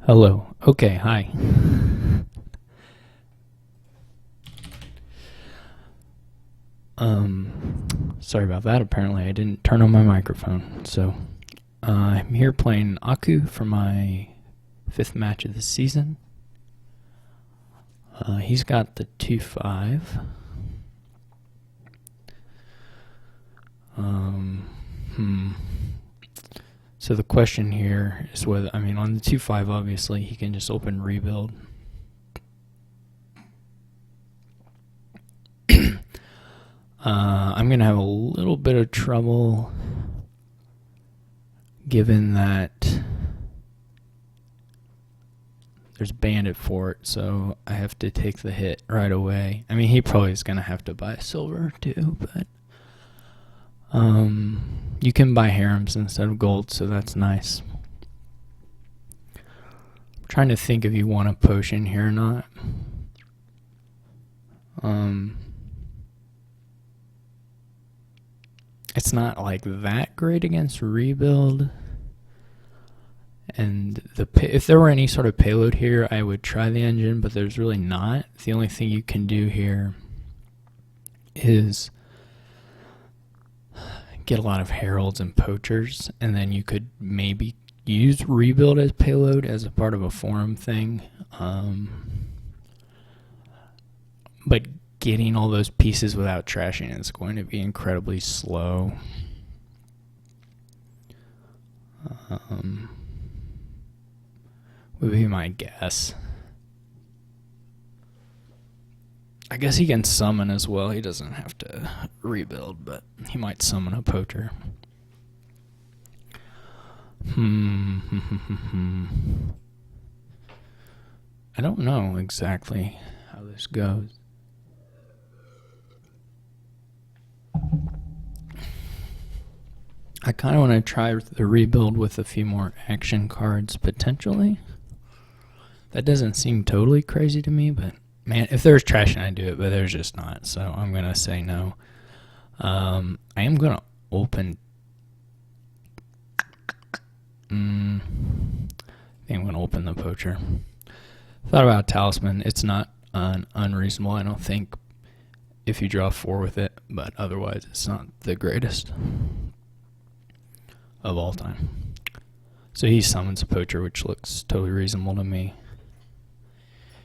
Hello. Okay, hi. Sorry about that. Apparently I didn't turn on my microphone. So, I'm here playing Aku for my 5th match of the season. He's got the 2-5. So the question here is whether, on the 2-5, obviously, he can just open rebuild. I'm going to have a little bit of trouble given that there's Bandit for it, so I have to take the hit right away. He probably is going to have to buy silver too, but you can buy harems instead of gold, so that's nice. I'm trying to think if you want a potion here or not. It's not like that great against rebuild. And if there were any sort of payload here, I would try the engine, but there's really not. The only thing you can do here is get a lot of heralds and poachers, and then you could maybe use rebuild as payload as a part of a forum thing. But getting all those pieces without trashing is going to be incredibly slow. Would be my guess. I guess he can summon as well. He doesn't have to rebuild, but he might summon a poacher. I don't know exactly how this goes. I kind of want to try the rebuild with a few more action cards, potentially. That doesn't seem totally crazy to me, but man, if there's trash, I'd do it, but there's just not, so I'm going to say no. I am going to open... I think I'm going to open the poacher. Thought about Talisman. It's not unreasonable, I don't think, if you draw 4 with it, but otherwise it's not the greatest of all time. So he summons a poacher, which looks totally reasonable to me.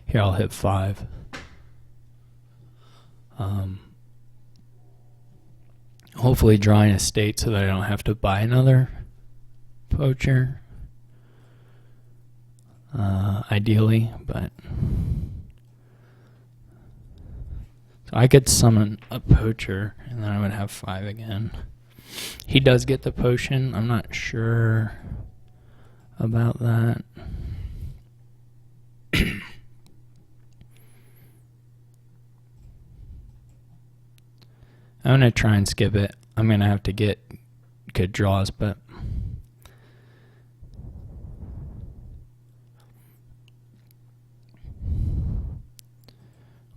Here I'll hit 5. Hopefully drawing a state so that I don't have to buy another poacher. Ideally, but so I could summon a poacher and then I would have 5 again. He does get the potion. I'm not sure about that. I'm going to try and skip it. I'm going to have to get good draws, but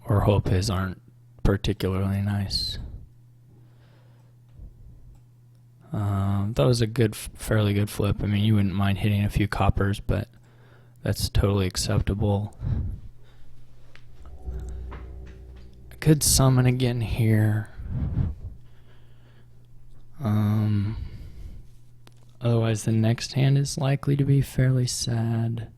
or hope his aren't particularly nice. That was a fairly good flip. You wouldn't mind hitting a few coppers, but that's totally acceptable. I could summon again here. Otherwise, the next hand is likely to be fairly sad.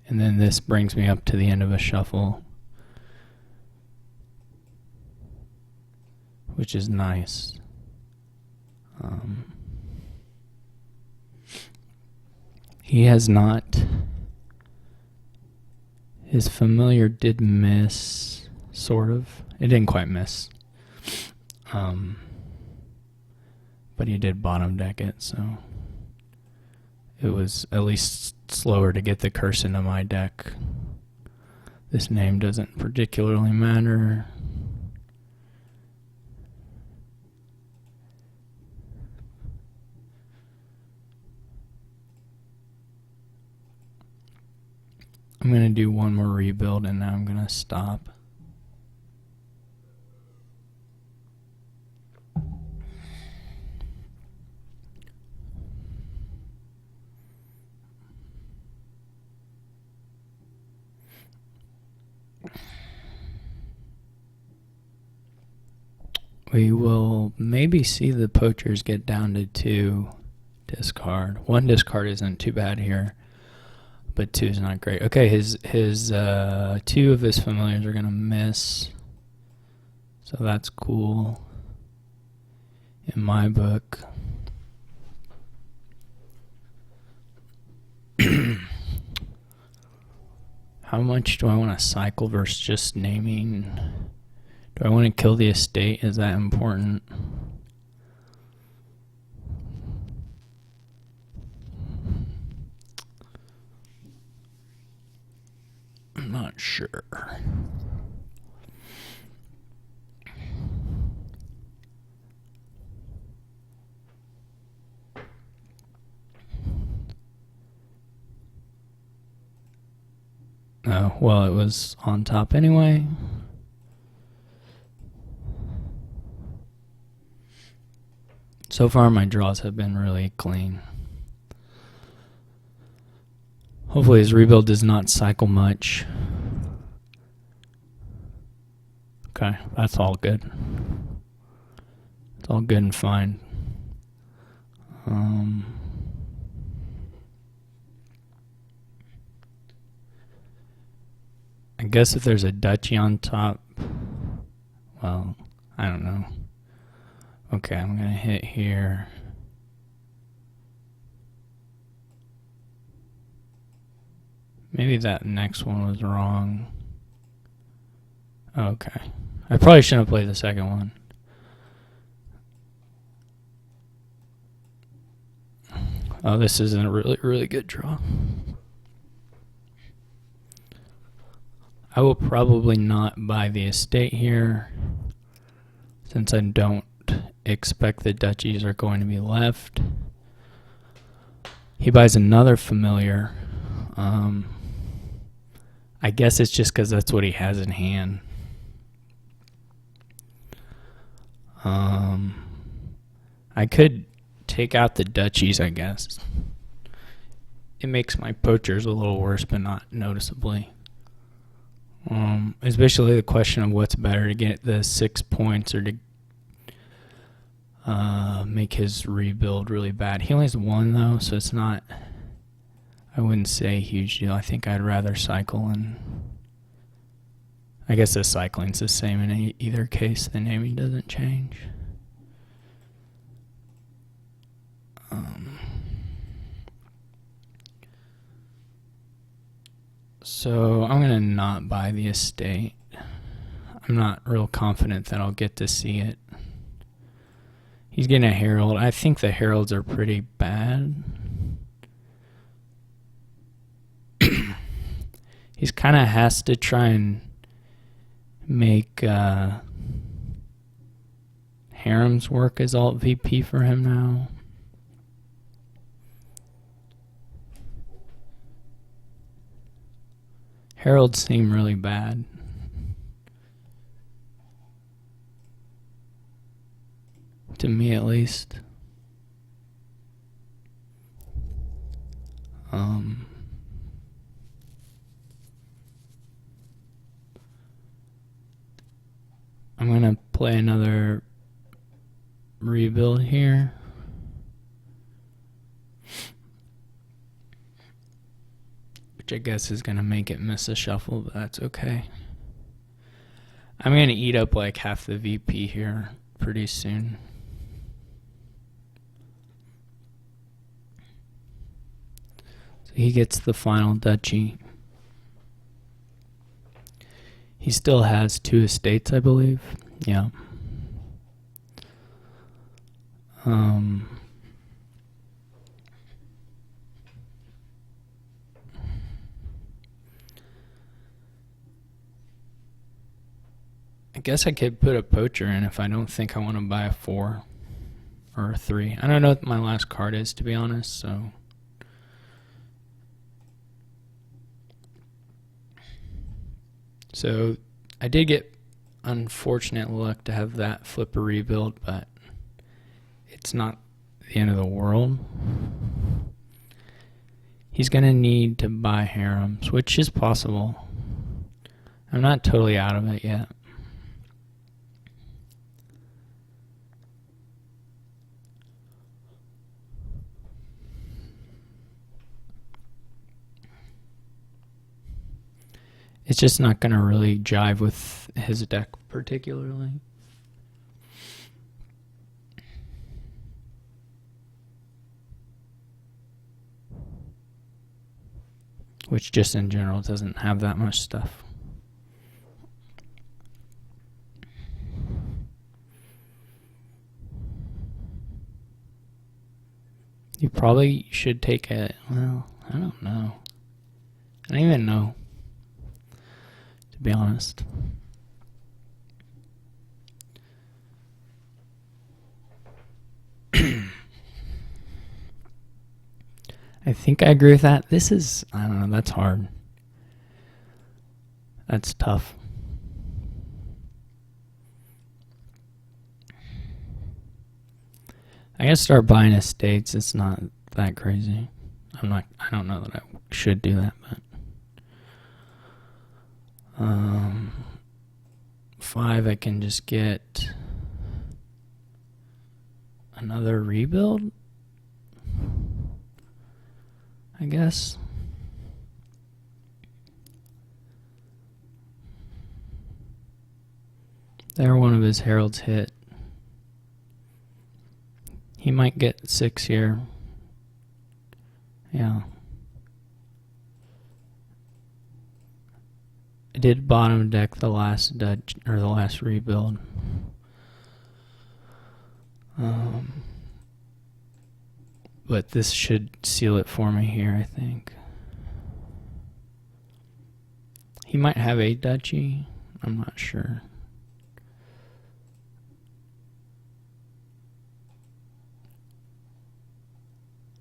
And then this brings me up to the end of a shuffle, which is nice. He has not. His familiar did miss, sort of. It didn't quite miss. But he did bottom deck it, so it was at least slower to get the curse into my deck. This name doesn't particularly matter. I'm going to do one more rebuild and now I'm going to stop. We will maybe see the poachers get down to 2 discard. 1 discard isn't too bad here, but 2 is not great. Okay, his 2 of his familiars are gonna miss, so that's cool in my book. How much do I want to cycle versus just naming? Do I want to kill the estate? Is that important? I'm not sure. Oh, well, it was on top anyway. So far, my draws have been really clean. Hopefully his rebuild does not cycle much. Okay, that's all good. It's all good and fine. I guess if there's a duchy on top, well, I don't know. Okay, I'm gonna hit here. Maybe that next one was wrong. Okay. I probably shouldn't have played the second one. Oh, this isn't a really, really good draw. I will probably not buy the estate here, since I don't expect the duchies are going to be left. He buys another familiar. I guess it's just because that's what he has in hand. I could take out the duchies, I guess. It makes my poachers a little worse, but not noticeably. Especially the question of what's better, to get the 6 points or to make his rebuild really bad. He only has 1 though, so it's not, I wouldn't say a huge deal. I think I'd rather cycle, and I guess the cycling's the same in either case. The naming doesn't change. So I'm going to not buy the estate. I'm not real confident that I'll get to see it. He's getting a herald. I think the heralds are pretty bad. He's kind of has to try and make harems work as alt VP for him now. Heralds seem really bad. To me, at least. I'm gonna play another rebuild here. Which I guess is gonna make it miss a shuffle, but that's okay. I'm gonna eat up like half the VP here pretty soon. So he gets the final duchy. He still has 2 estates, I believe. Yeah. I guess I could put a poacher in if I don't think I want to buy a 4 or a 3. I don't know what my last card is, to be honest, so. So I did get unfortunate luck to have that flip a rebuild, but it's not the end of the world. He's going to need to buy harems, which is possible. I'm not totally out of it yet. It's just not going to really jive with his deck particularly. Which just in general doesn't have that much stuff. You probably should take a, well, I don't know. I don't even know, to be honest. I think I agree with that. This is, I don't know, that's hard. That's tough. I gotta start buying estates. It's not that crazy. I don't know that I should do that, but 5, I can just get another rebuild, I guess. There, one of his heralds hit. He might get 6 here. Yeah. I did bottom deck the last Dutch, or the last rebuild. But this should seal it for me here, I think. He might have a duchy. I'm not sure.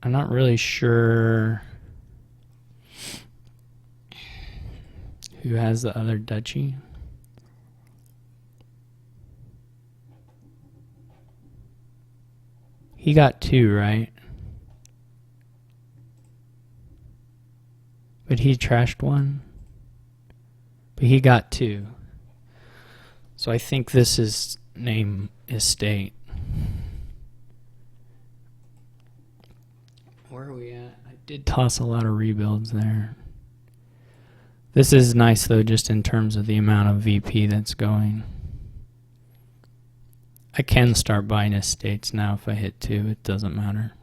I'm not really sure who has the other duchy. He got 2, right? But he trashed 1. But he got 2. So I think this is name estate. Where are we at? I did toss a lot of rebuilds there. This is nice though, just in terms of the amount of VP that's going. I can start buying estates now if I hit 2. It doesn't matter.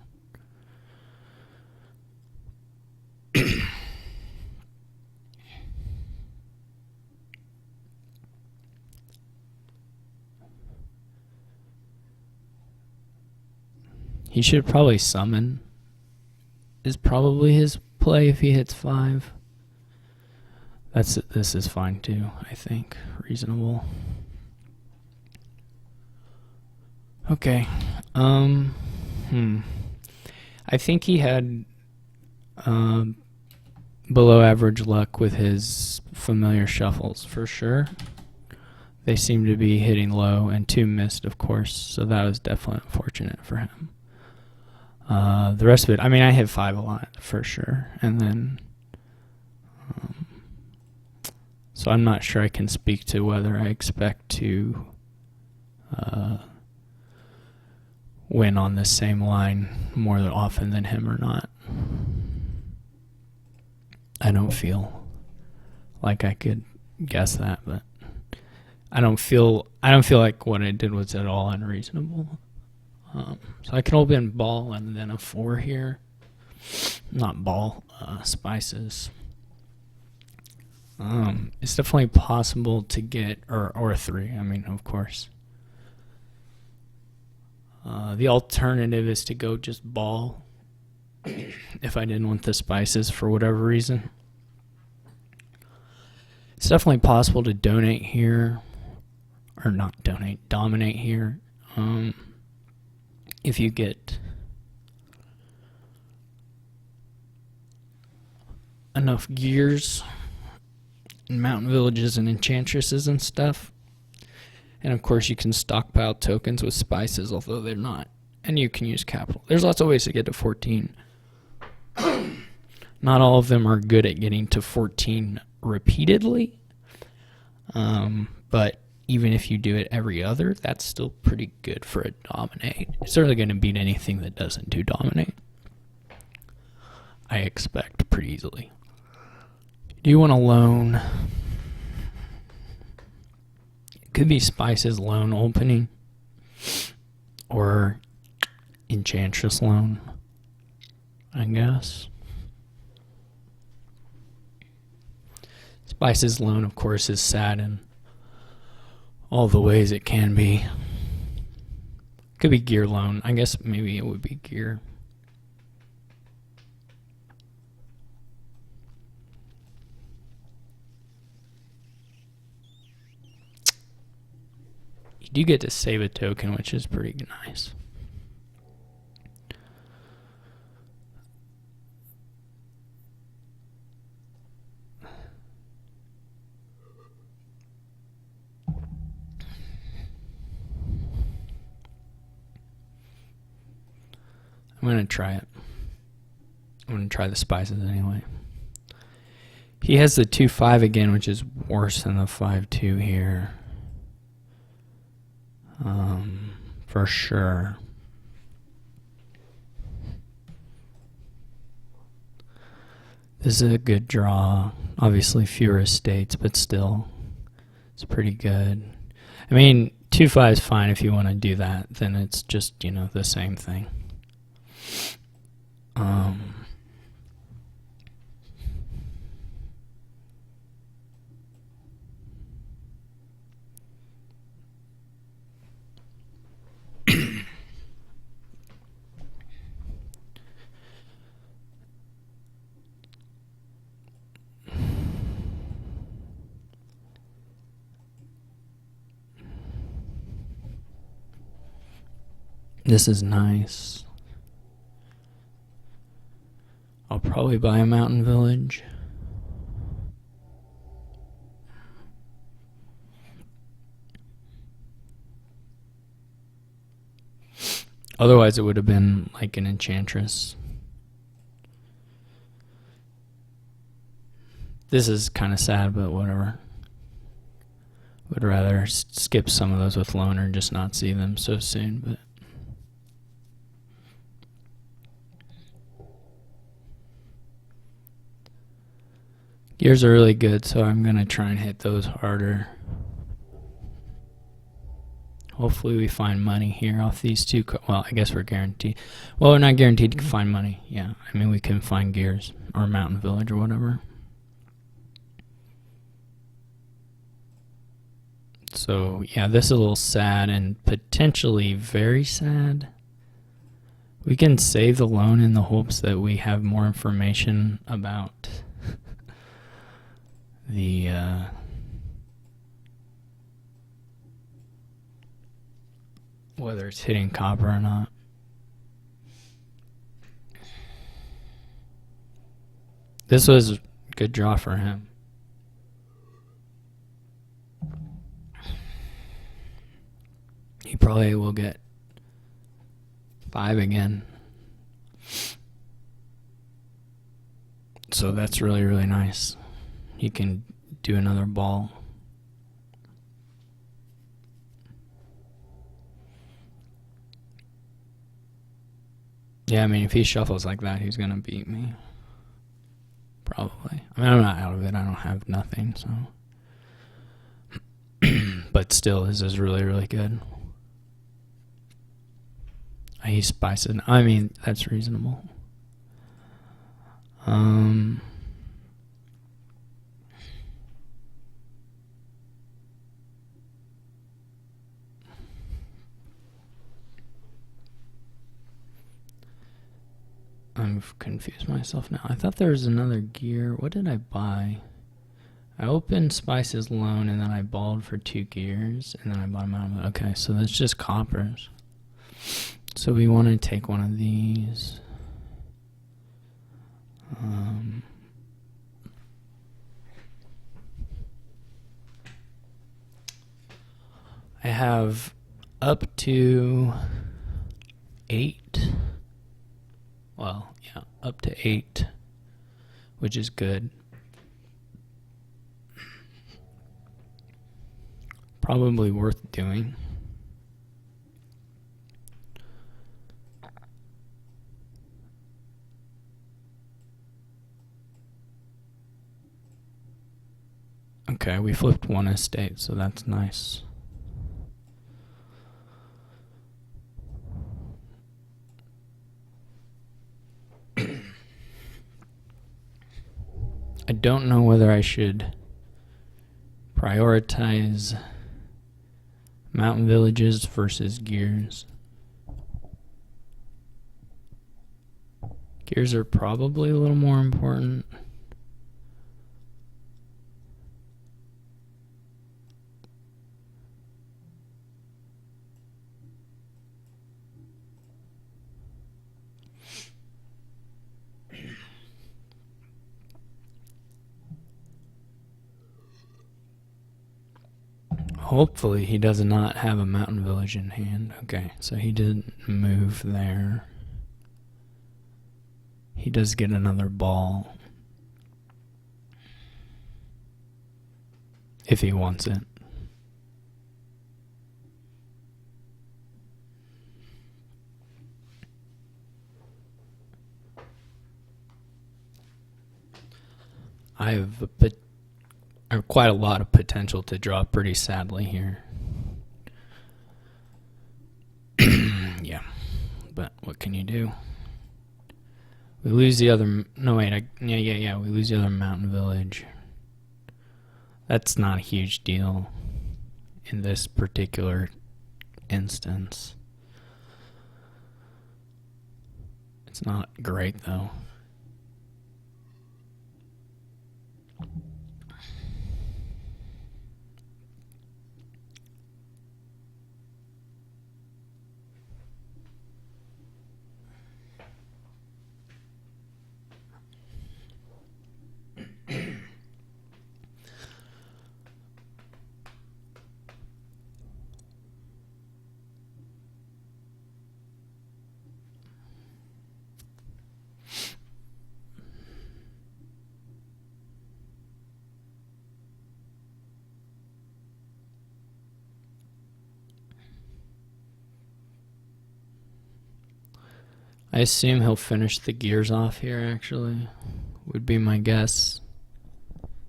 He should probably summon. Is probably his play if he hits 5. This is fine too, I think. Reasonable. Okay. I think he had below average luck with his familiar shuffles for sure. They seem to be hitting low, and 2 missed, of course, so that was definitely unfortunate for him. The rest of it, I mean, I hit 5 a lot for sure, and then so I'm not sure I can speak to whether I expect to win on this same line more often than him or not. I don't feel like I could guess that, but I don't feel like what I did was at all unreasonable. So I can open ball and then a 4 here. Not ball, spices. It's definitely possible to get, or 3, I mean, of course. The alternative is to go just ball if I didn't want the spices for whatever reason. It's definitely possible to donate here, or not donate, dominate here. If you get enough gears and mountain villages and enchantresses and stuff. And of course you can stockpile tokens with spices, although they're not. And you can use capital. There's lots of ways to get to 14. Not all of them are good at getting to 14 repeatedly. But even if you do it every other, that's still pretty good for a dominate. It's certainly going to beat anything that doesn't do dominate. I expect pretty easily. Do you want a loan? Could be Spice's loan opening or Enchantress loan, I guess. Spice's loan, of course, is sad in all the ways it can be. Could be gear loan. I guess maybe it would be gear. You do get to save a token, which is pretty nice. I'm going to try it. I'm going to try the Spices anyway. He has the 2-5 again, which is worse than the 5-2 here. For sure. This is a good draw. Obviously fewer estates, but still, it's pretty good. I mean, 2-5 is fine if you want to do that. Then it's just, you know, the same thing. This is nice. I'll probably buy a mountain village. Otherwise it would have been like an Enchantress. This is kind of sad, but whatever. Would rather skip some of those with loan or just not see them so soon, but gears are really good, so I'm going to try and hit those harder. Hopefully we find money here off these two. Well, I guess we're guaranteed. Well, we're not guaranteed to find money. Yeah, I mean, we can find gears or mountain village or whatever. So, yeah, this is a little sad and potentially very sad. We can save the loan in the hopes that we have more information about the whether it's hitting copper or not. This was a good draw for him. He probably will get 5 again. So that's really, really nice. He can do another ball. Yeah, I mean, if he shuffles like that, he's going to beat me. Probably. I mean, I'm not out of it. I don't have nothing, so. But still, this is really, really good. He spices. I mean, that's reasonable. I've confused myself now. I thought there was another gear. What did I buy? I opened Spice's loan and then I balled for 2 gears and then I bought them out. Okay, so that's just coppers. So we want to take one of these. I have up to 8. Well, yeah, up to 8, which is good. Probably worth doing. Okay, we flipped 1 estate, so that's nice. I don't know whether I should prioritize mountain villages versus gears. Gears are probably a little more important. Hopefully he does not have a mountain village in hand. Okay, so he didn't move there. He does get another ball. If he wants it. I have quite a lot of potential to draw pretty sadly here. Yeah, but what can you do? We lose the other. No wait, yeah. We lose the other mountain village. That's not a huge deal in this particular instance. It's not great though. I assume he'll finish the gears off here, actually. Would be my guess.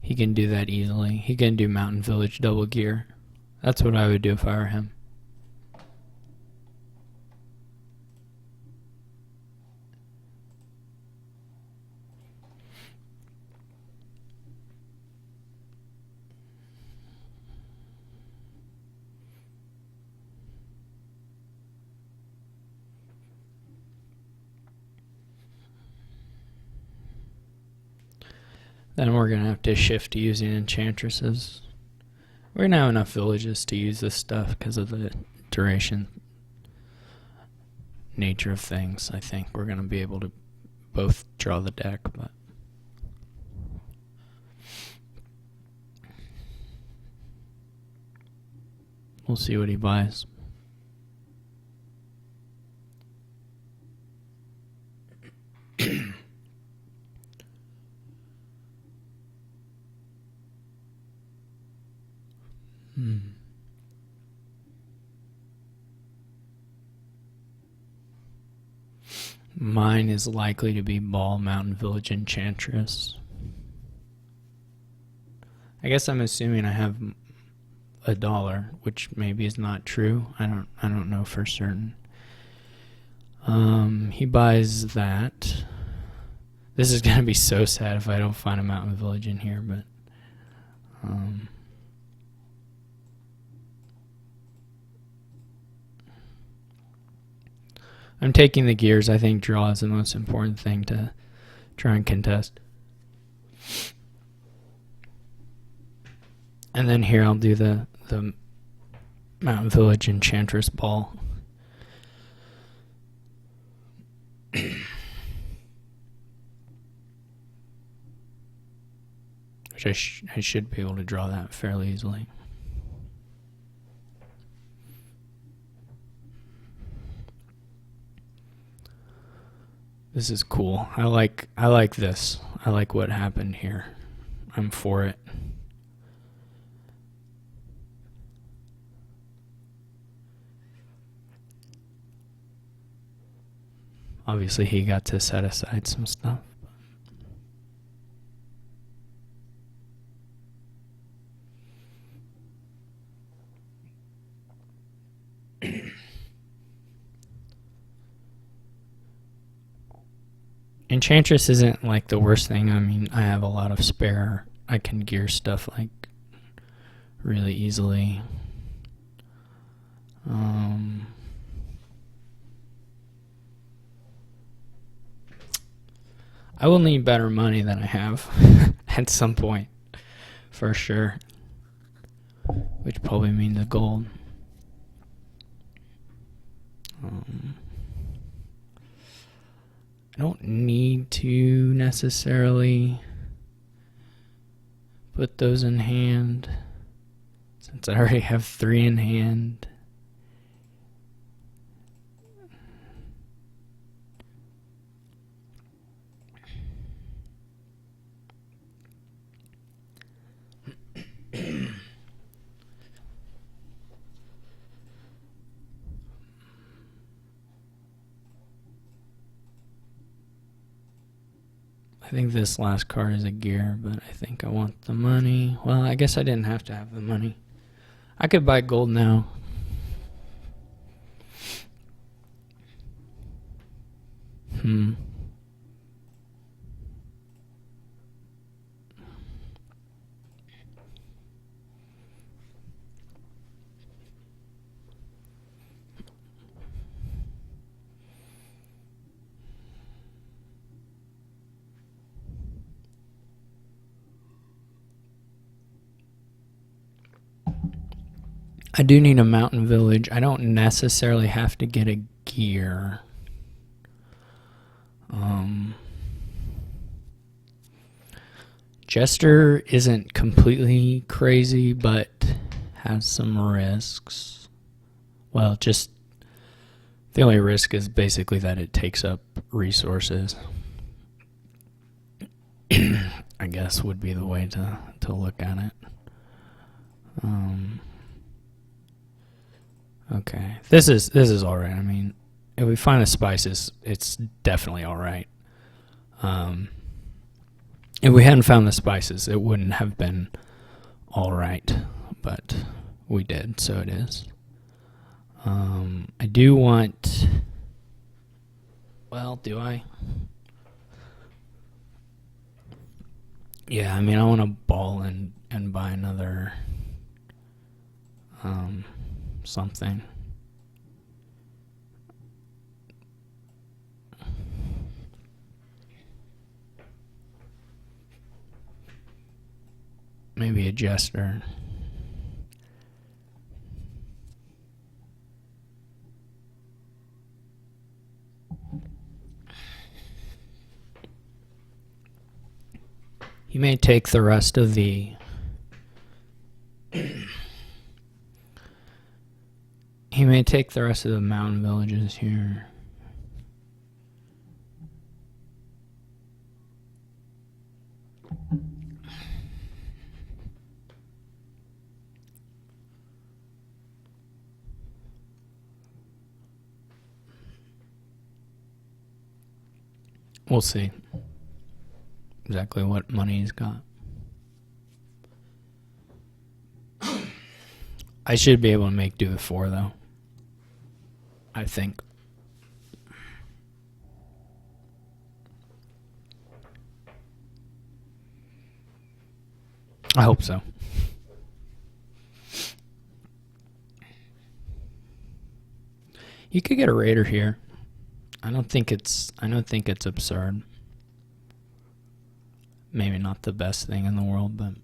He can do that easily. He can do Mountain Village double gear. That's what I would do if I were him. Then we're going to have to shift to using enchantresses. We're going to have enough villages to use this stuff because of the duration nature of things. I think we're going to be able to both draw the deck, but we'll see what he buys. Mine is likely to be Ball Mountain Village Enchantress. I guess I'm assuming I have $1, which maybe is not true. I don't know for certain. He buys that. This is gonna be so sad if I don't find a mountain village in here, but I'm taking the gears. I think draw is the most important thing to try and contest. And then here I'll do the Mountain Village Enchantress Ball. Which I should be able to draw that fairly easily. This is cool. I like this. I like what happened here. I'm for it. Obviously he got to set aside some stuff. Enchantress isn't like the worst thing. I mean, I have a lot of spare. I can gear stuff like really easily. I will need better money than I have at some point, for sure. Which probably means the gold. I don't need to necessarily put those in hand, since I already have 3 in hand. I think this last card is a gear, but I think I want the money. Well, I guess I didn't have to have the money. I could buy gold now. I do need a mountain village. I don't necessarily have to get a gear. Jester isn't completely crazy, but has some risks. Well, just the only risk is basically that it takes up resources. I guess would be the way to look at it. Okay, this is all right. I mean, if we find the spices, it's definitely all right. If we hadn't found the spices, it wouldn't have been all right, but we did, so it is. I do want. Well, do I? Yeah, I mean, I want to ball and buy another something. Maybe a jester. He may take the rest of the he may take the rest of the mountain villages here. We'll see exactly what money he's got. I should be able to make do with 4, though. I think. I hope so. You could get a raider here. I don't think it's absurd. Maybe not the best thing in the world, but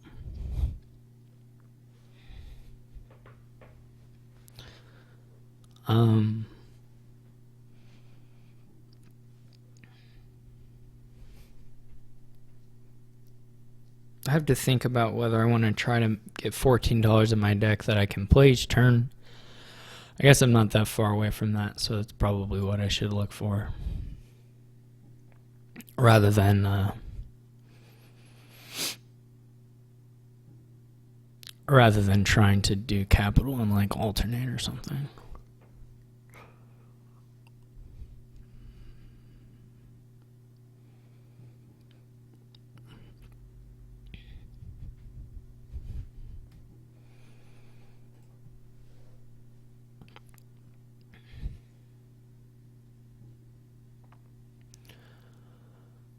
I have to think about whether I want to try to get $14 in my deck that I can play each turn. I guess I'm not that far away from that, so that's probably what I should look for. Rather than trying to do capital and like alternate or something.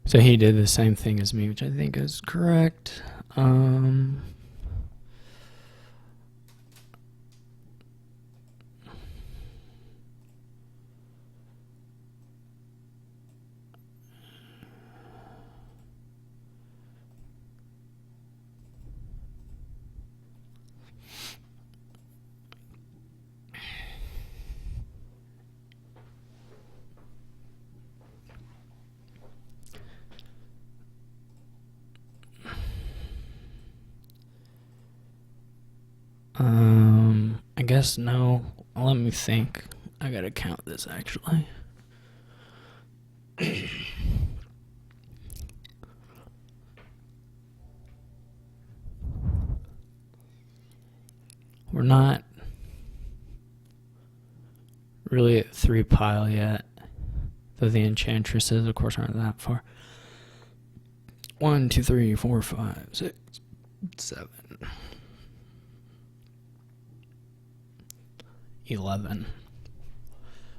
So he did the same thing as me, which I think is correct. I guess no. Let me think. I gotta count this actually. We're not really at 3 pile yet, though the enchantresses, of course, aren't that far. 1, 2, 3, 4, 5, 6, 7, 11,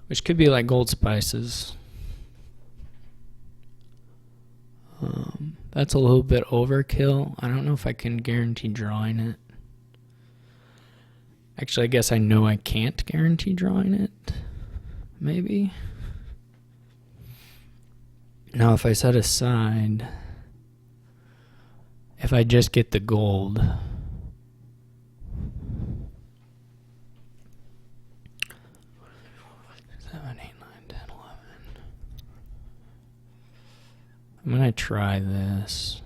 which could be like gold spices. That's a little bit overkill. I don't know if I can guarantee drawing it. Actually, I guess I know I can't guarantee drawing it. Maybe. Now, if I set aside, if I just get the gold, I'm going to try this.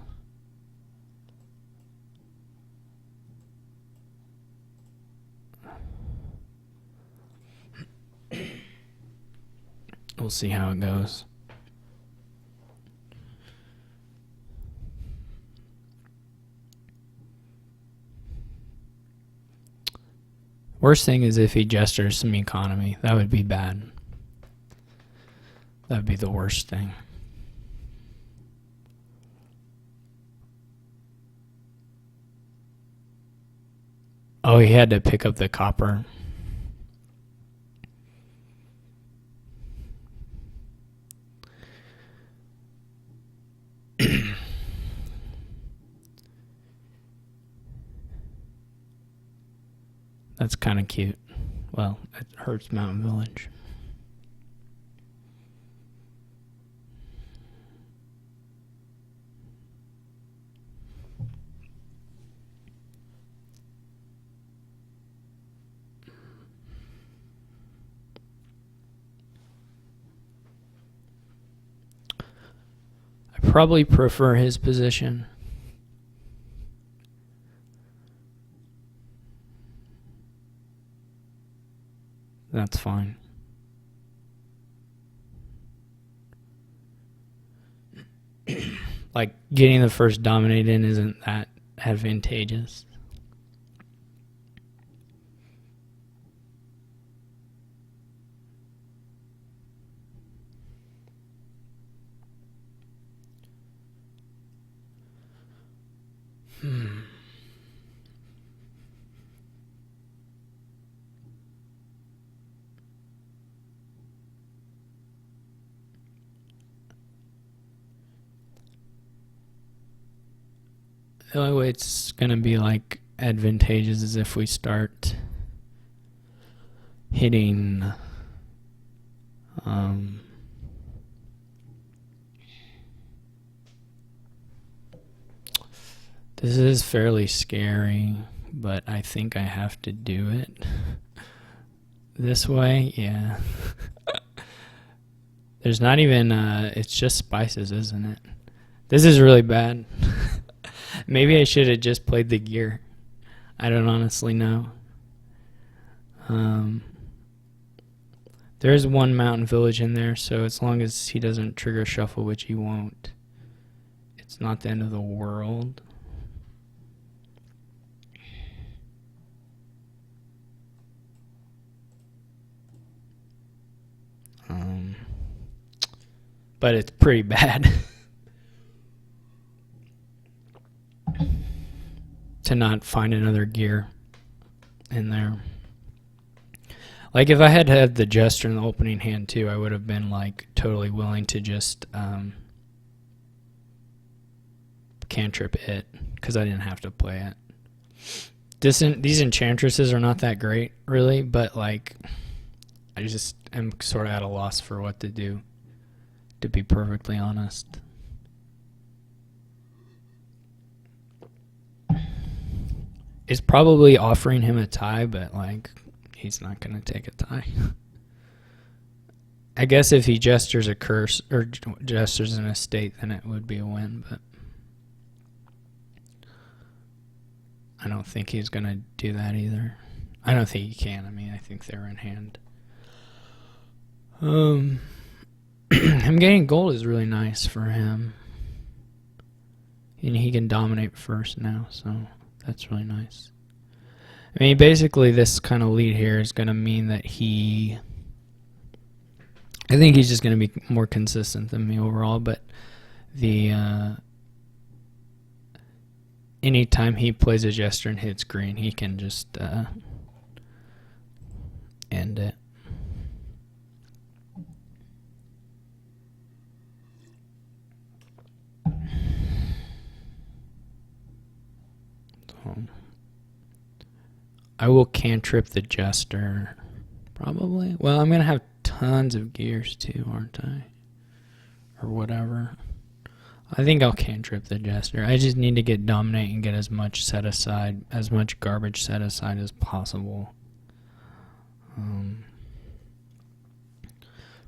We'll see how it goes. Worst thing is if he gestures some economy. That would be bad. That would be the worst thing. Oh, he had to pick up the copper. That's kind of cute. Well, it hurts Mountain Village. I probably prefer his position. That's fine. Like, getting the first dominate in isn't that advantageous. The only way it's going to be like advantageous is if we start hitting this is fairly scary, but I think I have to do it this way. Yeah. There's not even it's just spices, isn't it? This is really bad. Maybe I should have just played the gear. I don't honestly know. There's one mountain village in there, so as long as he doesn't trigger shuffle, which he won't, it's not the end of the world. But it's pretty bad. To not find another gear in there. Like, if I had had the Jester in the opening hand too, I would have been like totally willing to just cantrip it because I didn't have to play it. These enchantresses are not that great, really, but like I just am sort of at a loss for what to do, to be perfectly honest. It's probably offering him a tie, but like he's not going to take a tie. I guess if he gestures a curse or gestures an estate, then it would be a win, but I don't think he's going to do that either. I don't think he can. I mean, I think they're in hand. Him getting gold is really nice for him. And he can dominate first now, so that's really nice. I mean, basically this kind of lead here is going to mean that I think he's just going to be more consistent than me overall, but anytime he plays a gesture and hits green, he can just end it. So I will cantrip the jester, probably. Well, I'm going to have tons of gears too, aren't I? Or whatever. I think I'll cantrip the jester. I just need to get dominate and get as much set aside, as much garbage set aside as possible.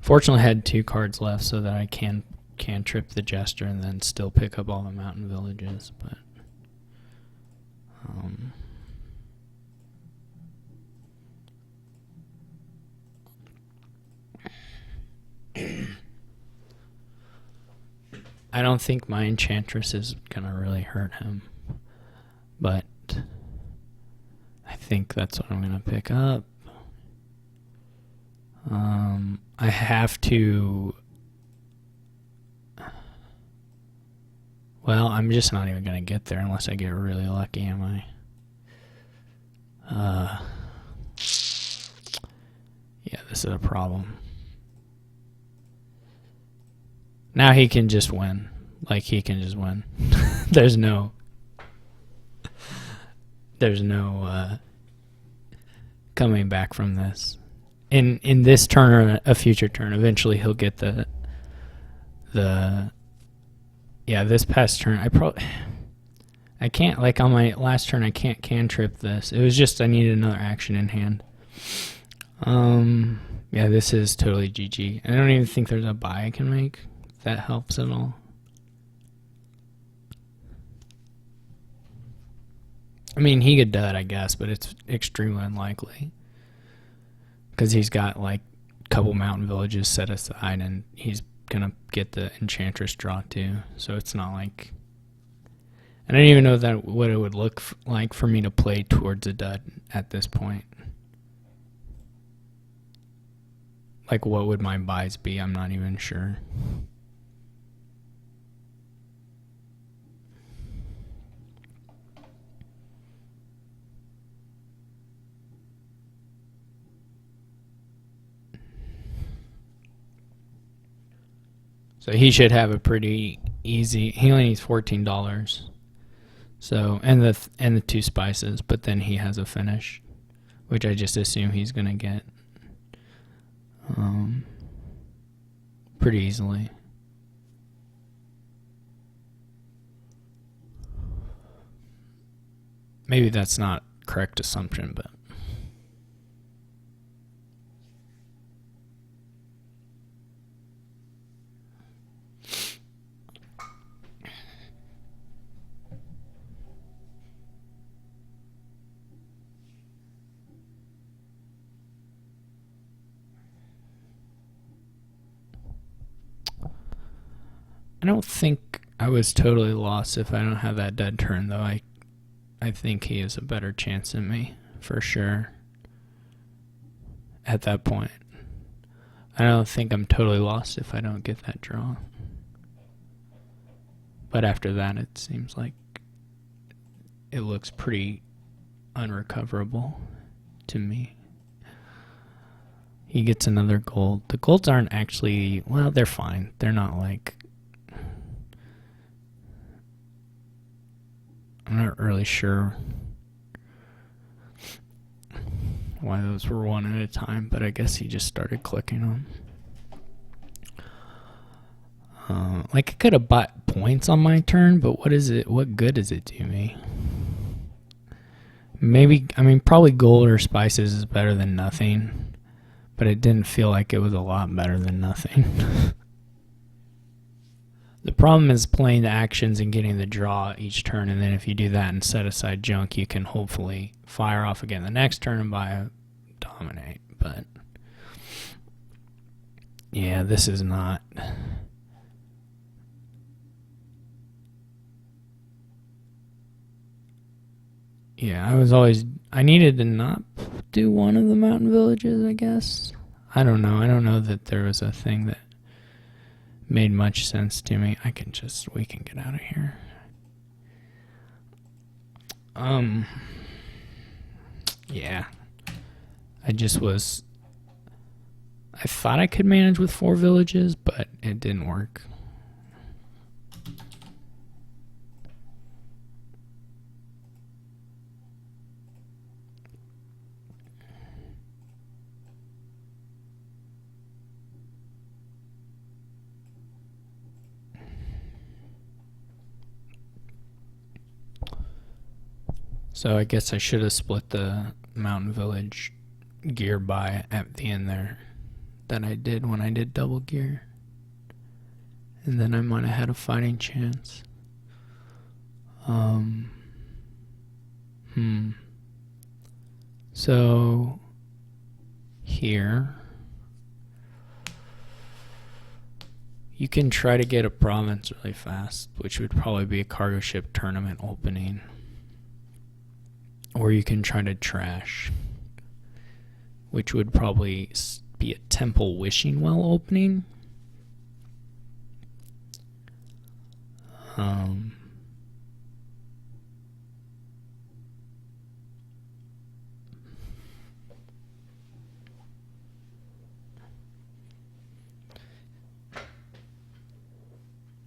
Fortunately, I had 2 cards left so that I can cantrip the jester and then still pick up all the mountain villages. But I don't think my enchantress is going to really hurt him, but I think that's what I'm going to pick up. I have to... Well, I'm just not even going to get there unless I get really lucky, am I? Yeah, this is a problem. Now he can just win. Like, he can just win. There's no coming back from this. In this turn or a future turn, eventually he'll get the this past turn I can't, like on my last turn I can't cantrip this. It was just I needed another action in hand. Yeah, this is totally GG. I don't even think there's a buy I can make. That helps at all. I mean, he could dud, I guess, but it's extremely unlikely. Because he's got like a couple mountain villages set aside and he's going to get the enchantress draw too. So it's not like... I don't even know what it would look like for me to play towards a dud at this point. Like, what would my buys be? I'm not even sure. So he should have a pretty easy... He only needs $14. So and the 2 spices, but then he has a finish, which I just assume he's gonna get pretty easily. Maybe that's not a correct assumption, but I don't think I was totally lost if I don't have that dead turn, though. I think he has a better chance than me, for sure, at that point. I don't think I'm totally lost if I don't get that draw. But after that, it seems like it looks pretty unrecoverable to me. He gets another gold. The golds aren't actually... Well, they're fine. They're not like... I'm not really sure why those were one at a time, but I guess he just started clicking them. Like, I could have bought points on my turn, but what is it? What good does it do me? Maybe, I mean, probably gold or spices is better than nothing, but it didn't feel like it was a lot better than nothing. The problem is playing the actions and getting the draw each turn, and then if you do that and set aside junk, you can hopefully fire off again the next turn and buy a dominate. But yeah, this is not. Yeah, I needed to not do one of the mountain villages, I guess. I don't know. I don't know that there was a thing that made much sense to me. We can get out of here. Yeah. I thought I could manage with 4 villages, but it didn't work. So I guess I should have split the mountain village gear buy at the end there that I did when I did double gear. And then I might have had a fighting chance. So here you can try to get a province really fast, which would probably be a cargo ship tournament opening. Or you can try to trash, which would probably be a temple wishing well opening.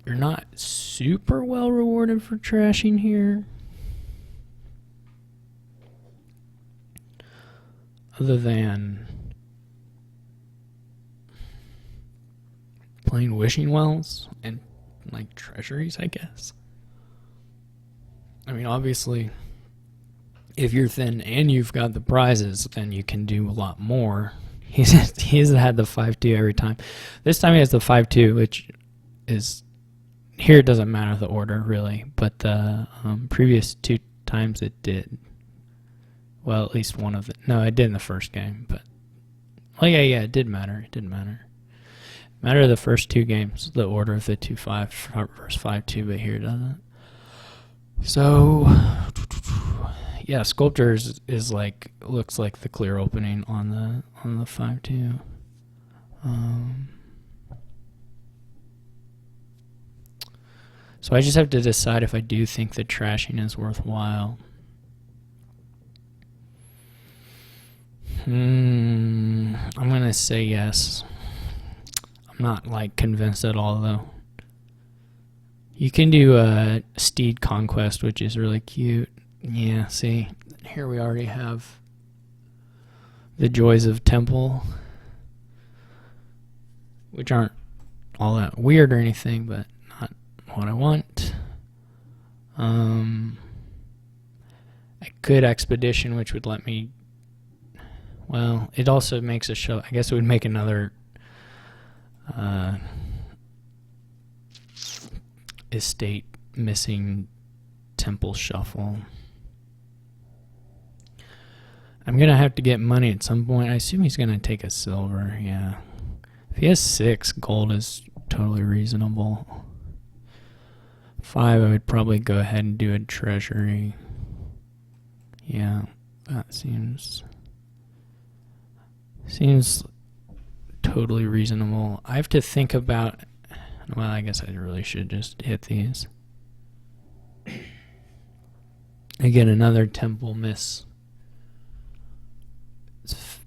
You're not super well rewarded for trashing here. Other than playing wishing wells and like treasuries, I guess. I mean, obviously, if you're thin and you've got the prizes, then you can do a lot more. He's had the 5-2 every time. This time he has the 5-2, which is here. It doesn't matter the order really, but the previous 2 times it did. Well, at least one of them. No, it did in the first game, but yeah, it did matter. It didn't matter. Matter the first 2 games, the order of the 2-5 versus 5-2, but here it doesn't. So yeah, sculptor is like looks like the clear opening on the 5-2. So I just have to decide if I do think the trashing is worthwhile. I'm gonna say yes. I'm not like convinced at all though. You can do a Steed Conquest, which is really cute. Yeah, see, here we already have the joys of temple, which aren't all that weird or anything, but not what I want. I could expedition, which would let me. Well, it also makes a show. I guess it would make another estate missing temple shuffle. I'm gonna have to get money at some point. I assume he's gonna take a silver. Yeah, if he has 6, gold is totally reasonable. 5, I would probably go ahead and do a treasury. Yeah, that seems totally reasonable. I have to think about. Well, I guess I really should just hit these. Again, another temple miss. It's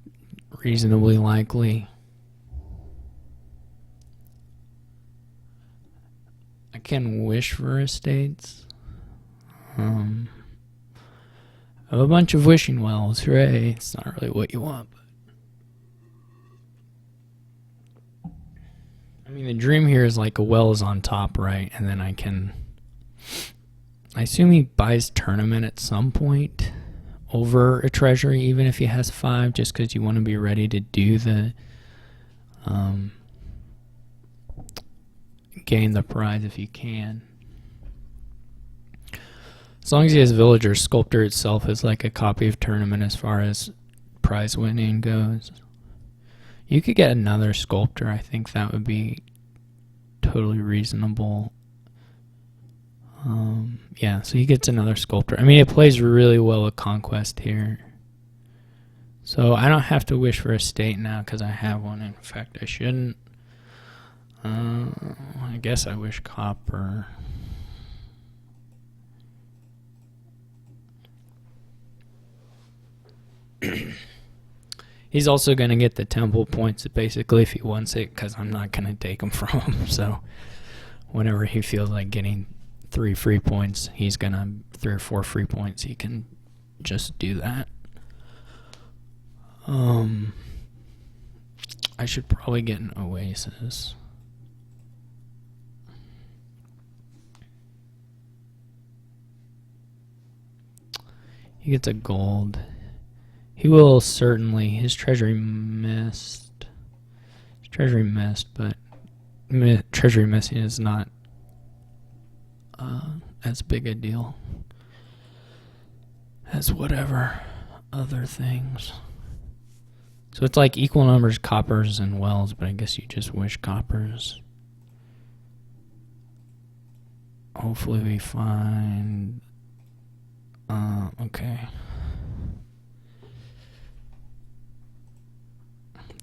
reasonably likely. I can wish for estates. Of a bunch of wishing wells. Hooray. It's not really what you want. But I mean, the dream here is like a well is on top, right? And then I assume he buys tournament at some point over a treasury, even if he has 5, just because you want to be ready to do the gain the prize if you can. As long as he has villager, sculptor itself is like a copy of tournament as far as prize winning goes. You could get another sculptor. I think that would be totally reasonable. Yeah, so he gets another sculptor. I mean, it plays really well with conquest here. So I don't have to wish for a state now because I have one. In fact, I shouldn't. I guess I wish copper. He's also going to get the temple points basically if he wants it, because I'm not going to take them from him. So whenever he feels like getting 3 free points, he's going to 3 or 4 free points. He can just do that. I should probably get an oasis. He gets a gold. He will certainly. His treasury missed. But treasury missing is not as big a deal as whatever other things. So it's like equal numbers coppers and wells, but I guess you just wish coppers. Hopefully we find... okay.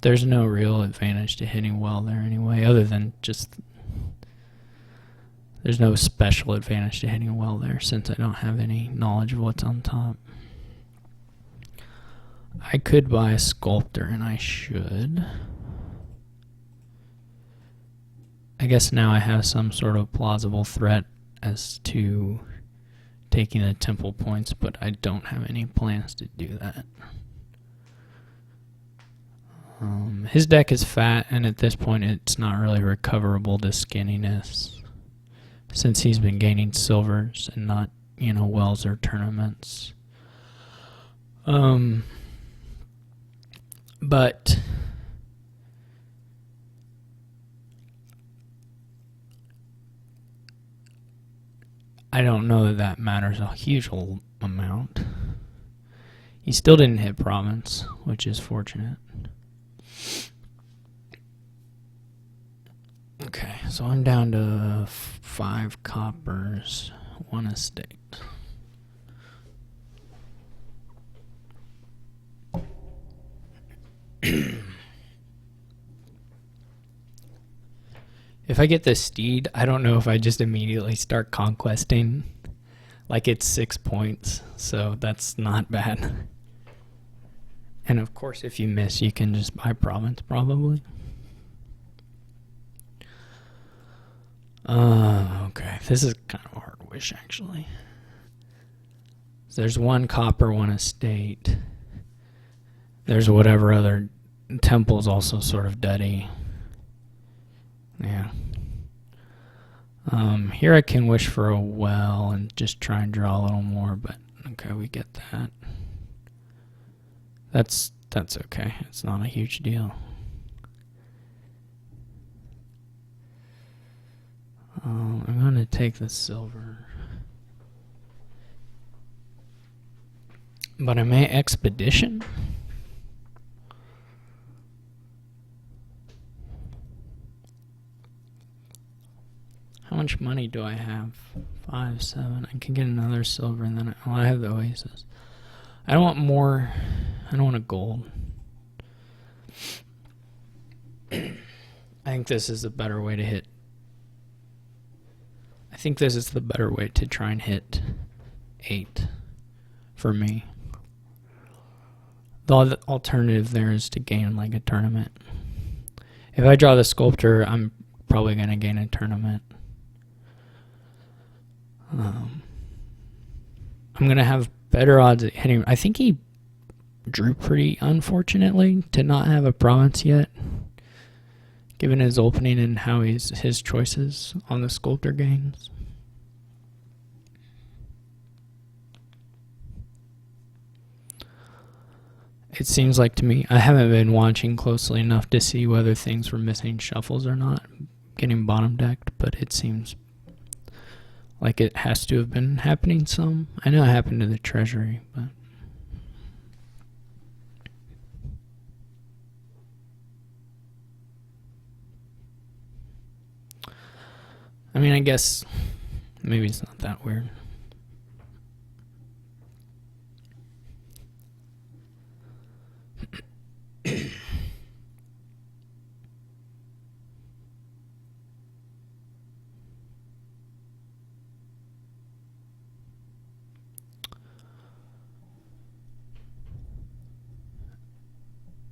There's no real advantage to hitting well there anyway, other than just... There's no special advantage to hitting well there since I don't have any knowledge of what's on top. I could buy a sculptor, and I should. I guess now I have some sort of plausible threat as to taking the temple points, but I don't have any plans to do that. His deck is fat, and at this point it's not really recoverable to skinniness, since he's been gaining silvers and not, wells or tournaments. But I don't know that matters a huge amount. He still didn't hit province, which is fortunate. Okay, so I'm down to 5 coppers, 1 estate. If I get the steed, I don't know if I just immediately start conquesting. Like, it's 6 points, so that's not bad. And of course, if you miss, you can just buy province, probably. Okay, this is kind of a hard wish, actually. So there's 1 copper, 1 estate. There's whatever other temple's also sort of duddy. Yeah. Here I can wish for a well and just try and draw a little more, but okay, we get that. That's okay. It's not a huge deal. I'm going to take the silver. But I may expedition? How much money do I have? 5, 7. I can get another silver, and then I have the oasis. I don't want more. I don't want a gold. I think this is a better way to hit. I think this is the better way to try and hit 8 for me. The alternative there is to gain like a tournament. If I draw the sculptor, I'm probably going to gain a tournament. I'm gonna have better odds at hitting. I think he drew pretty unfortunately to not have a province yet, given his opening and how his choices on the sculptor games. It seems like to me, I haven't been watching closely enough to see whether things were missing shuffles or not, getting bottom decked, but it seems like it has to have been happening some. I know it happened to the Treasury, but I mean, I guess maybe it's not that weird.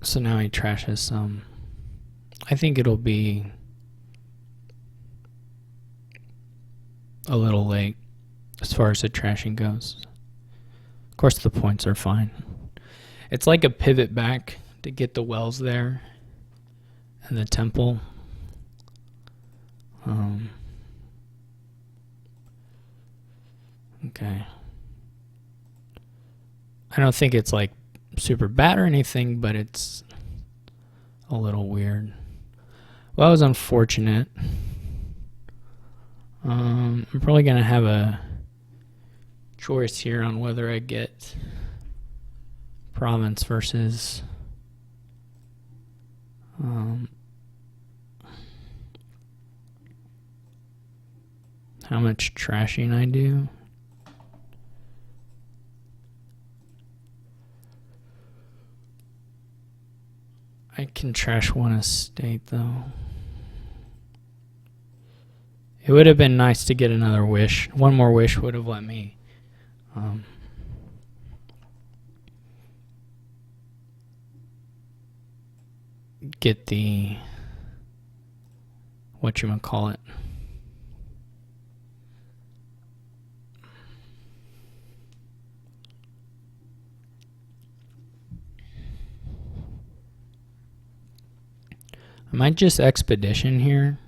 So now he trashes some. I think it'll be a little late as far as the trashing goes. Of course, the points are fine. It's like a pivot back to get the wells there and the temple. Okay. I don't think it's like super bad or anything, but it's a little weird. Well, that was unfortunate. I'm probably going to have a choice here on whether I get province versus how much trashing I do. I can trash one estate though. It would have been nice to get another wish. One more wish would have let me get the whatchamacallit. I might just expedition here.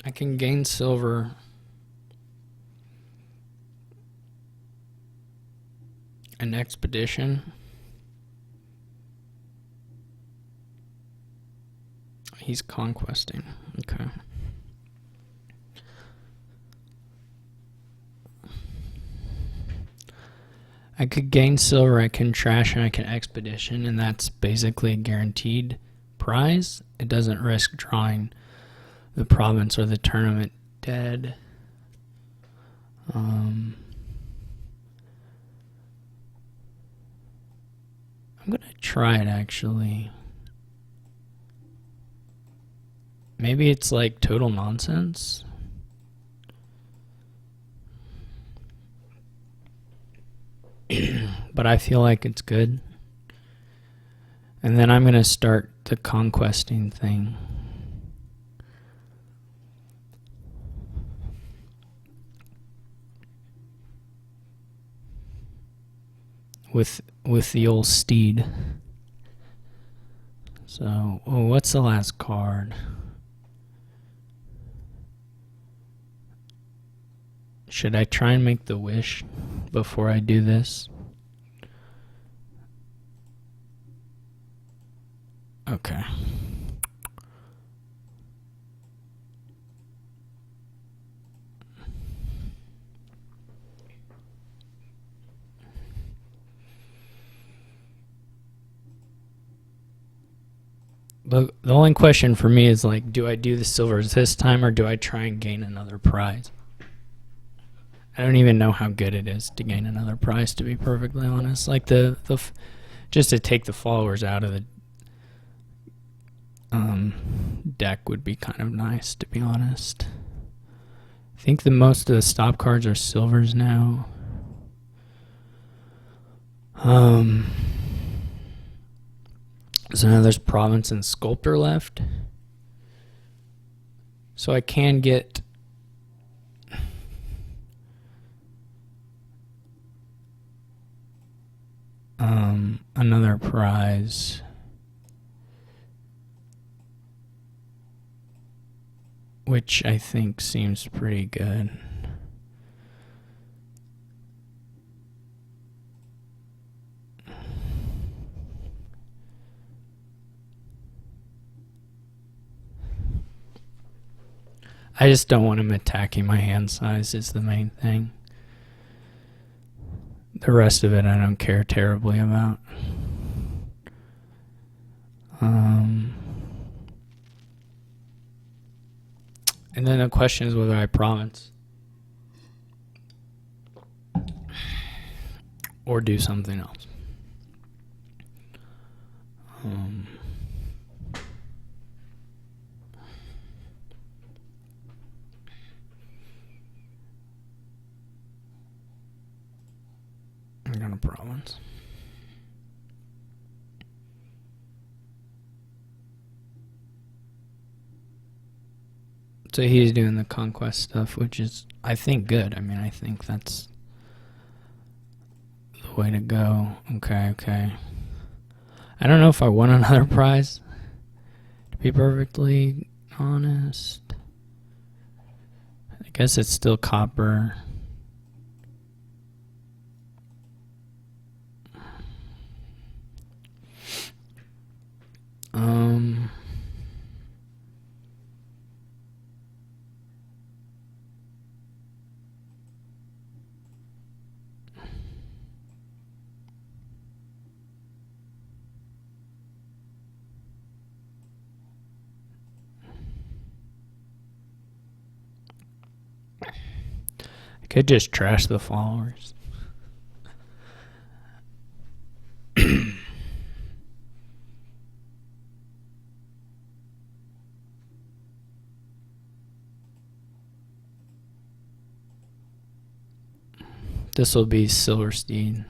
I can gain silver an expedition. He's conquesting. Okay. I could gain silver, I can trash, and I can expedition, and that's basically a guaranteed prize. It doesn't risk drawing the province or the tournament dead. I'm gonna try it actually. Maybe it's like total nonsense. But I feel like it's good. And then I'm gonna start the conquesting thing. With the old steed. So, what's the last card? Should I try and make the wish before I do this? Okay. The only question for me is like, do I do the silvers this time or do I try and gain another prize? I don't even know how good it is to gain another prize, to be perfectly honest. Like just to take the followers out of the deck would be kind of nice, to be honest. think the most of the stop cards are silvers now. So now there's Province and Sculptor left. So I can get another prize. Which I think seems pretty good. I just don't want him attacking my hand size is the main thing. The rest of it I don't care terribly about. And then the question is whether I province or do something else. I'm gonna province. So he's doing the conquest stuff, which is, I think, good. I mean, I think that's the way to go. Okay. I don't know if I won another prize, to be perfectly honest. I guess it's still copper. I could just trash the followers. This will be Silverstein.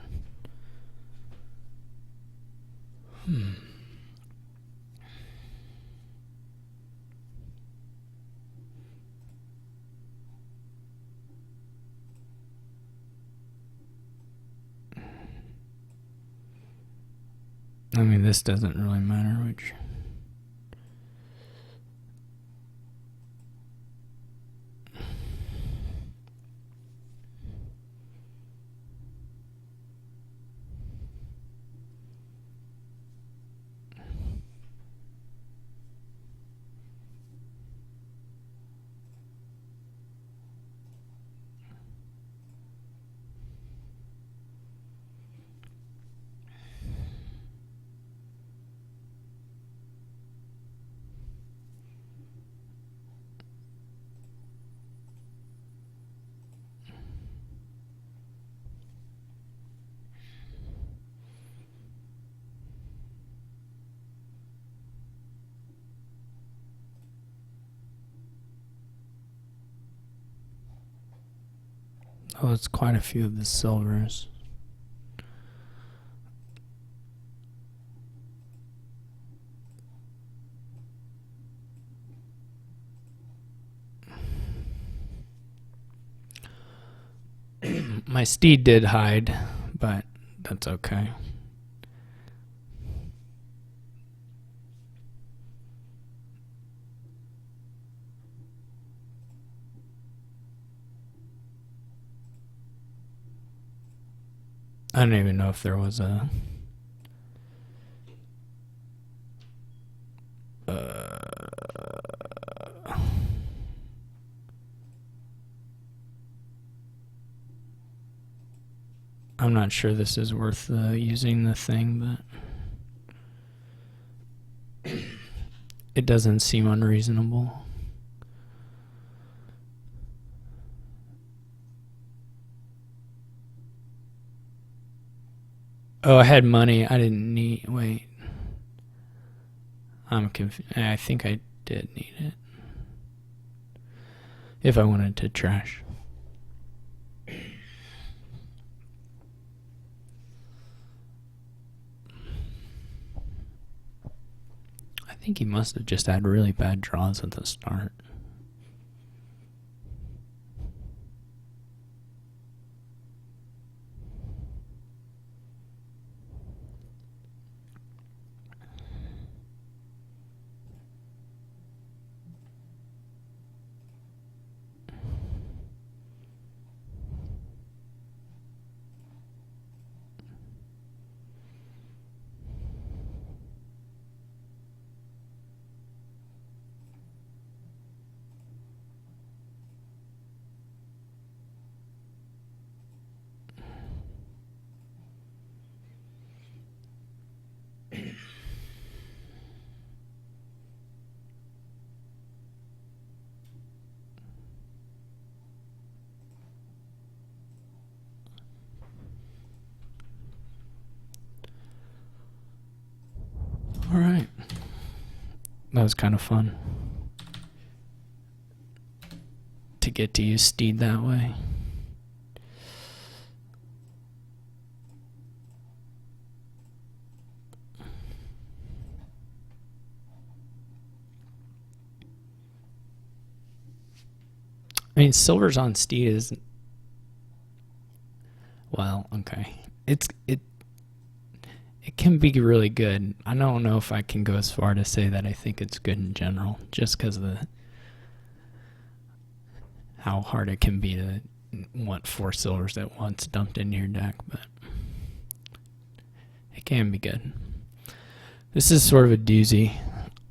I mean, this doesn't really matter which. Oh, it's quite a few of the silvers. My steed did hide, but that's okay. I don't even know if there was a I'm not sure this is worth using the thing, but it doesn't seem unreasonable. Oh, I had money. I didn't need. Wait. I'm confused. I think I did need it. if I wanted to trash. I think he must have just had really bad draws at the start. All right. That was kind of fun to get to use Steed that way. I mean, silver's on Steed is, well, okay. It can be really good. I don't know if I can go as far to say that I think it's good in general, just because of how hard it can be to want 4 silvers at once dumped into your deck, but it can be good. This is sort of a doozy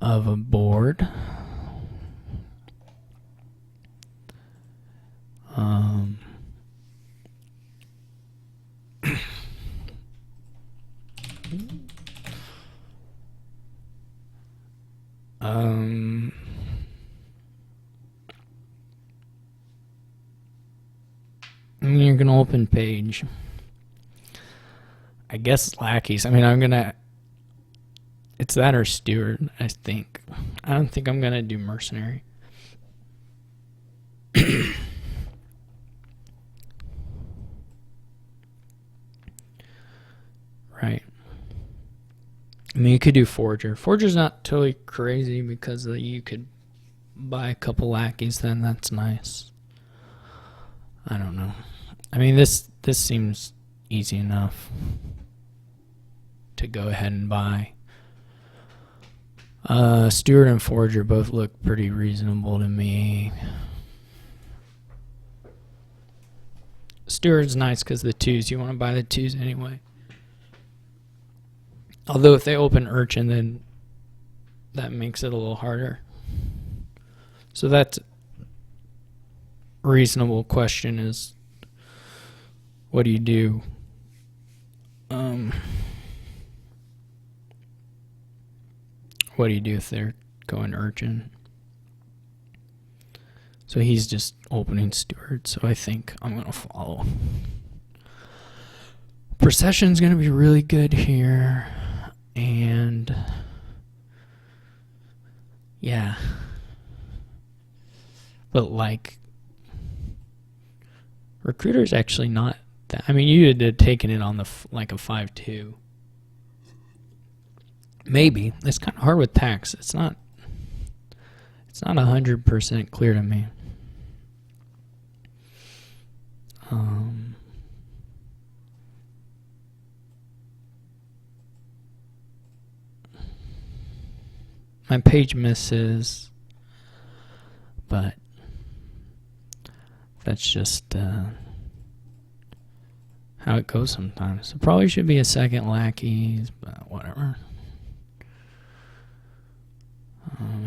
of a board. You're gonna open page. I guess lackeys. I mean, it's that or steward, I think. I don't think I'm gonna do mercenary. Right. I mean, you could do forger. Forger's not totally crazy because you could buy a couple lackeys, then that's nice. I don't know. I mean, this seems easy enough to go ahead and buy. Steward and Forger both look pretty reasonable to me. Steward's nice because the 2s. You want to buy the 2s anyway. Although if they open Urchin, then that makes it a little harder. So that's a reasonable question is, what do you do? What do you do if they're going Urchin? So he's just opening Steward, so I think I'm going to follow. Procession's going to be really good here, and yeah. But like, Recruiter's actually not that. I mean, you had taken it on like a 5-2. Maybe. It's kind of hard with tax. It's not 100% clear to me. My page misses, but that's just how it goes sometimes. It probably should be a second lackeys, but whatever.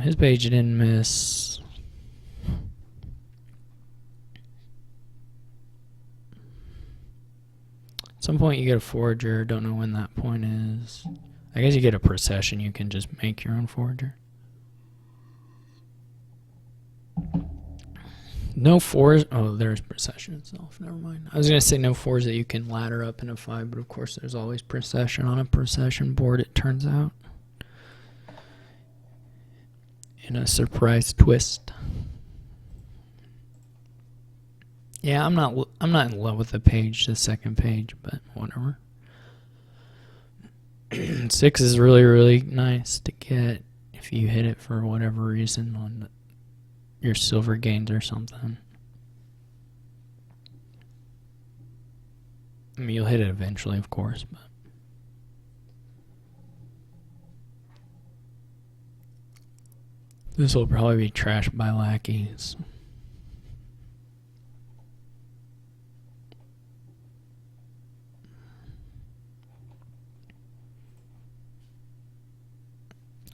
His page didn't miss. At some point you get a forger. Don't know when that point is. I guess you get a procession. You can just make your own forger. No 4s. Oh, there's procession itself. Never mind. I was going to say no 4s that you can ladder up in a 5, but of course there's always procession on a procession board, it turns out. In a surprise twist. Yeah, I'm not in love with the second page, but whatever. 6 is really, really nice to get if you hit it for whatever reason on your silver gains or something. I mean, you'll hit it eventually, of course, but this will probably be trashed by lackeys.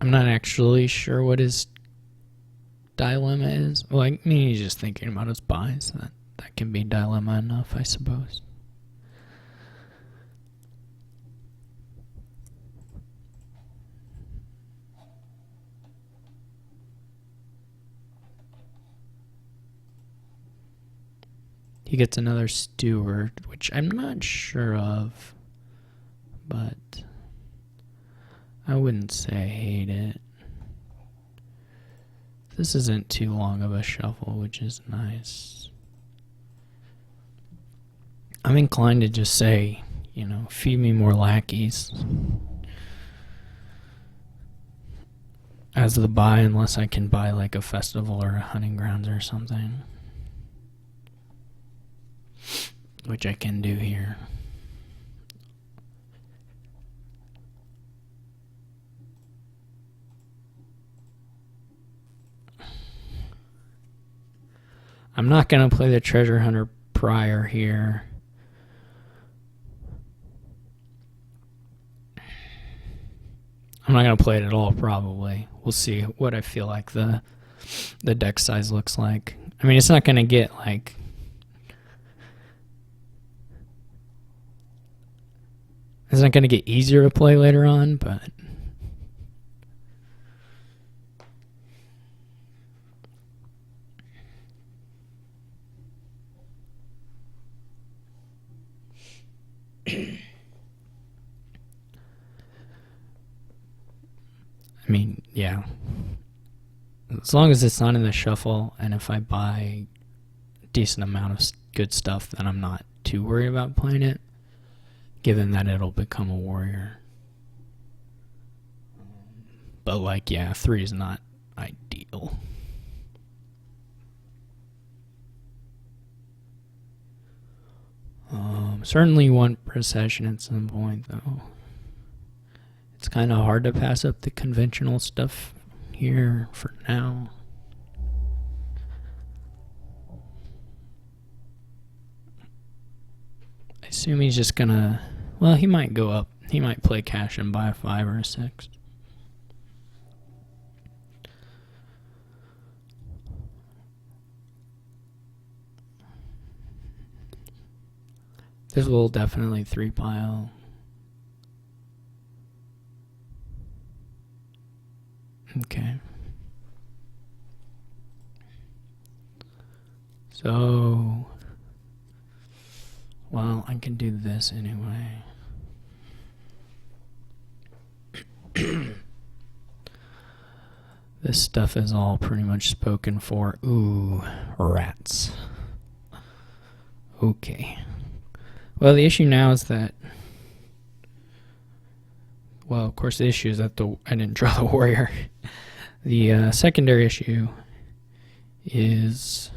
I'm not actually sure what his dilemma is. Well, I mean, he's just thinking about his buys. That can be dilemma enough, I suppose. He gets another steward, which I'm not sure of, but I wouldn't say I hate it. This isn't too long of a shuffle, which is nice. I'm inclined to just say, feed me more lackeys as the buy, unless I can buy like a festival or a hunting grounds or something, which I can do here. I'm not going to play the treasure hunter prior here. I'm not going to play it at all, probably. We'll see what I feel like the deck size looks like. I mean, it's not going to get like... It's not going to get easier to play later on, but... I mean, yeah. As long as it's not in the shuffle, and if I buy a decent amount of good stuff, then I'm not too worried about playing it, given that it'll become a warrior. But, like, yeah, 3 is not ideal. Certainly want procession at some point, though. It's kind of hard to pass up the conventional stuff here for now. I assume he's just gonna... Well, he might go up. He might play cash and buy a 5 or a 6. This will definitely 3-pile. Okay. So, well, I can do this anyway. This stuff is all pretty much spoken for. Ooh, rats. Okay. Well, the issue now is that... Well, of course, the issue is that I didn't draw the warrior. The secondary issue is...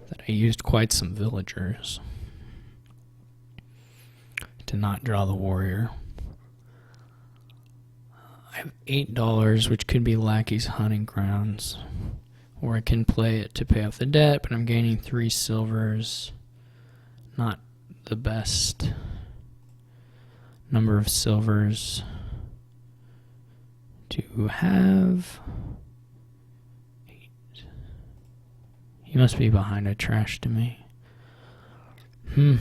that I used quite some villagers to not draw the warrior. I have $8, which could be Lackey's Hunting Grounds, or I can play it to pay off the debt, but I'm gaining 3 silvers. Not the best number of silvers to have. 8. He must be behind a trash to me. I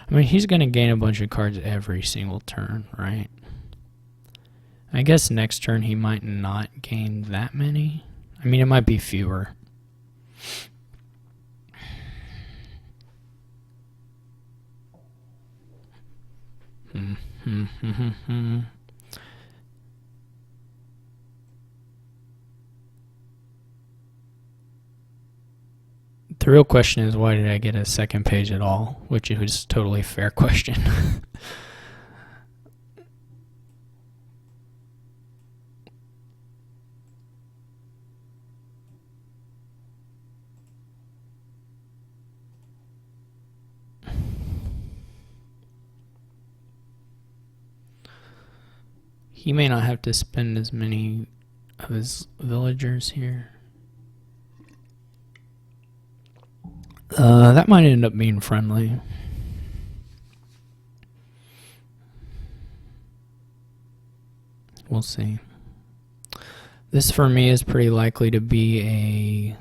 mean, he's going to gain a bunch of cards every single turn, right? I guess next turn he might not gain that many. I mean, it might be fewer. The real question is, why did I get a second page at all? Which was a totally fair question. He may not have to spend as many of his villagers here. That might end up being friendly. We'll see. This for me is pretty likely to be a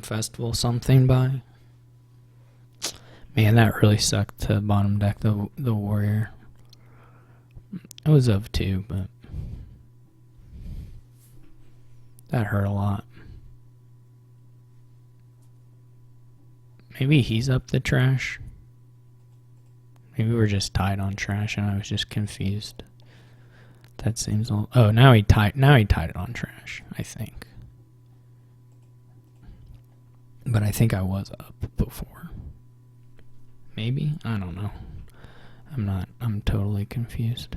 festival something by. Man, that really sucked to bottom deck the warrior. It was of 2, but that hurt a lot. Maybe he's up the trash. Maybe we're just tied on trash and I was just confused. That seems all. Oh, now he tied it on trash, I think. But I think I was up before. Maybe? I don't know. I'm totally confused.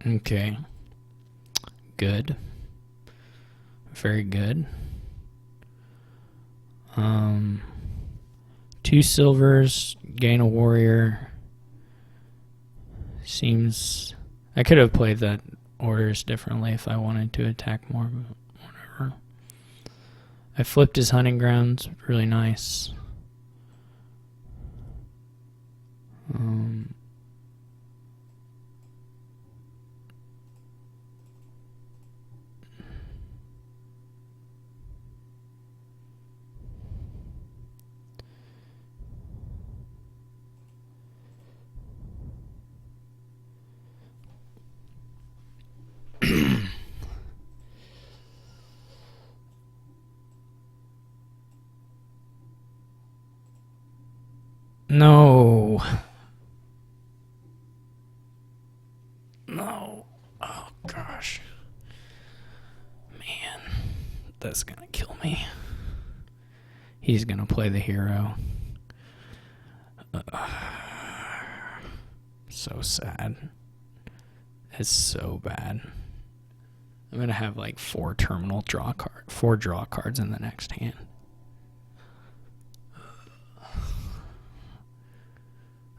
Okay. Good. Very good. 2 silvers, gain a warrior. Seems... I could have played that orders differently if I wanted to attack more, but whatever. I flipped his hunting grounds. Really nice. No. No. Oh, gosh. Man. That's gonna kill me. He's gonna play the hero. So sad. It's so bad. I'm gonna have like 4 draw cards in the next hand.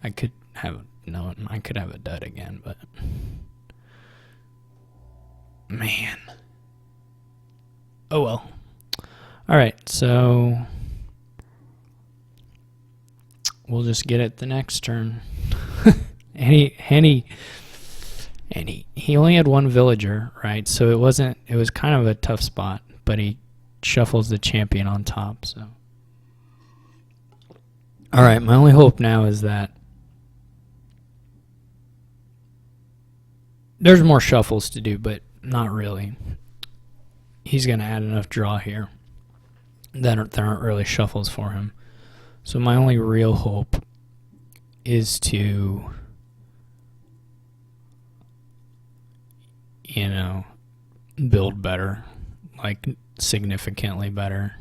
I could have a dud again, but man. Oh well. All right, so we'll just get it the next turn. He only had 1 villager, right? So it was kind of a tough spot, but he shuffles the champion on top, so. All right, my only hope now is that there's more shuffles to do, but not really. He's going to add enough draw here that there aren't really shuffles for him. So my only real hope is to, build better, like significantly better.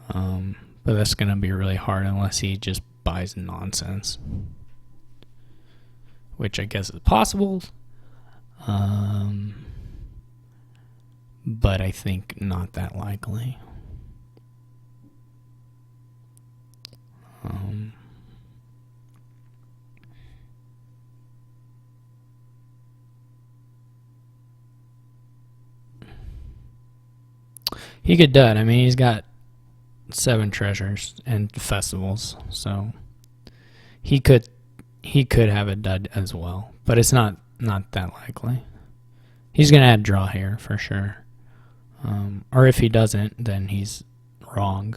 But that's going to be really hard unless he just buys nonsense, which I guess is possible. But I think not that likely. He could dud. I mean, he's got 7 treasures and festivals, so he could have a dud as well, but it's not that likely. He's gonna add draw here for sure, or if he doesn't, then he's wrong.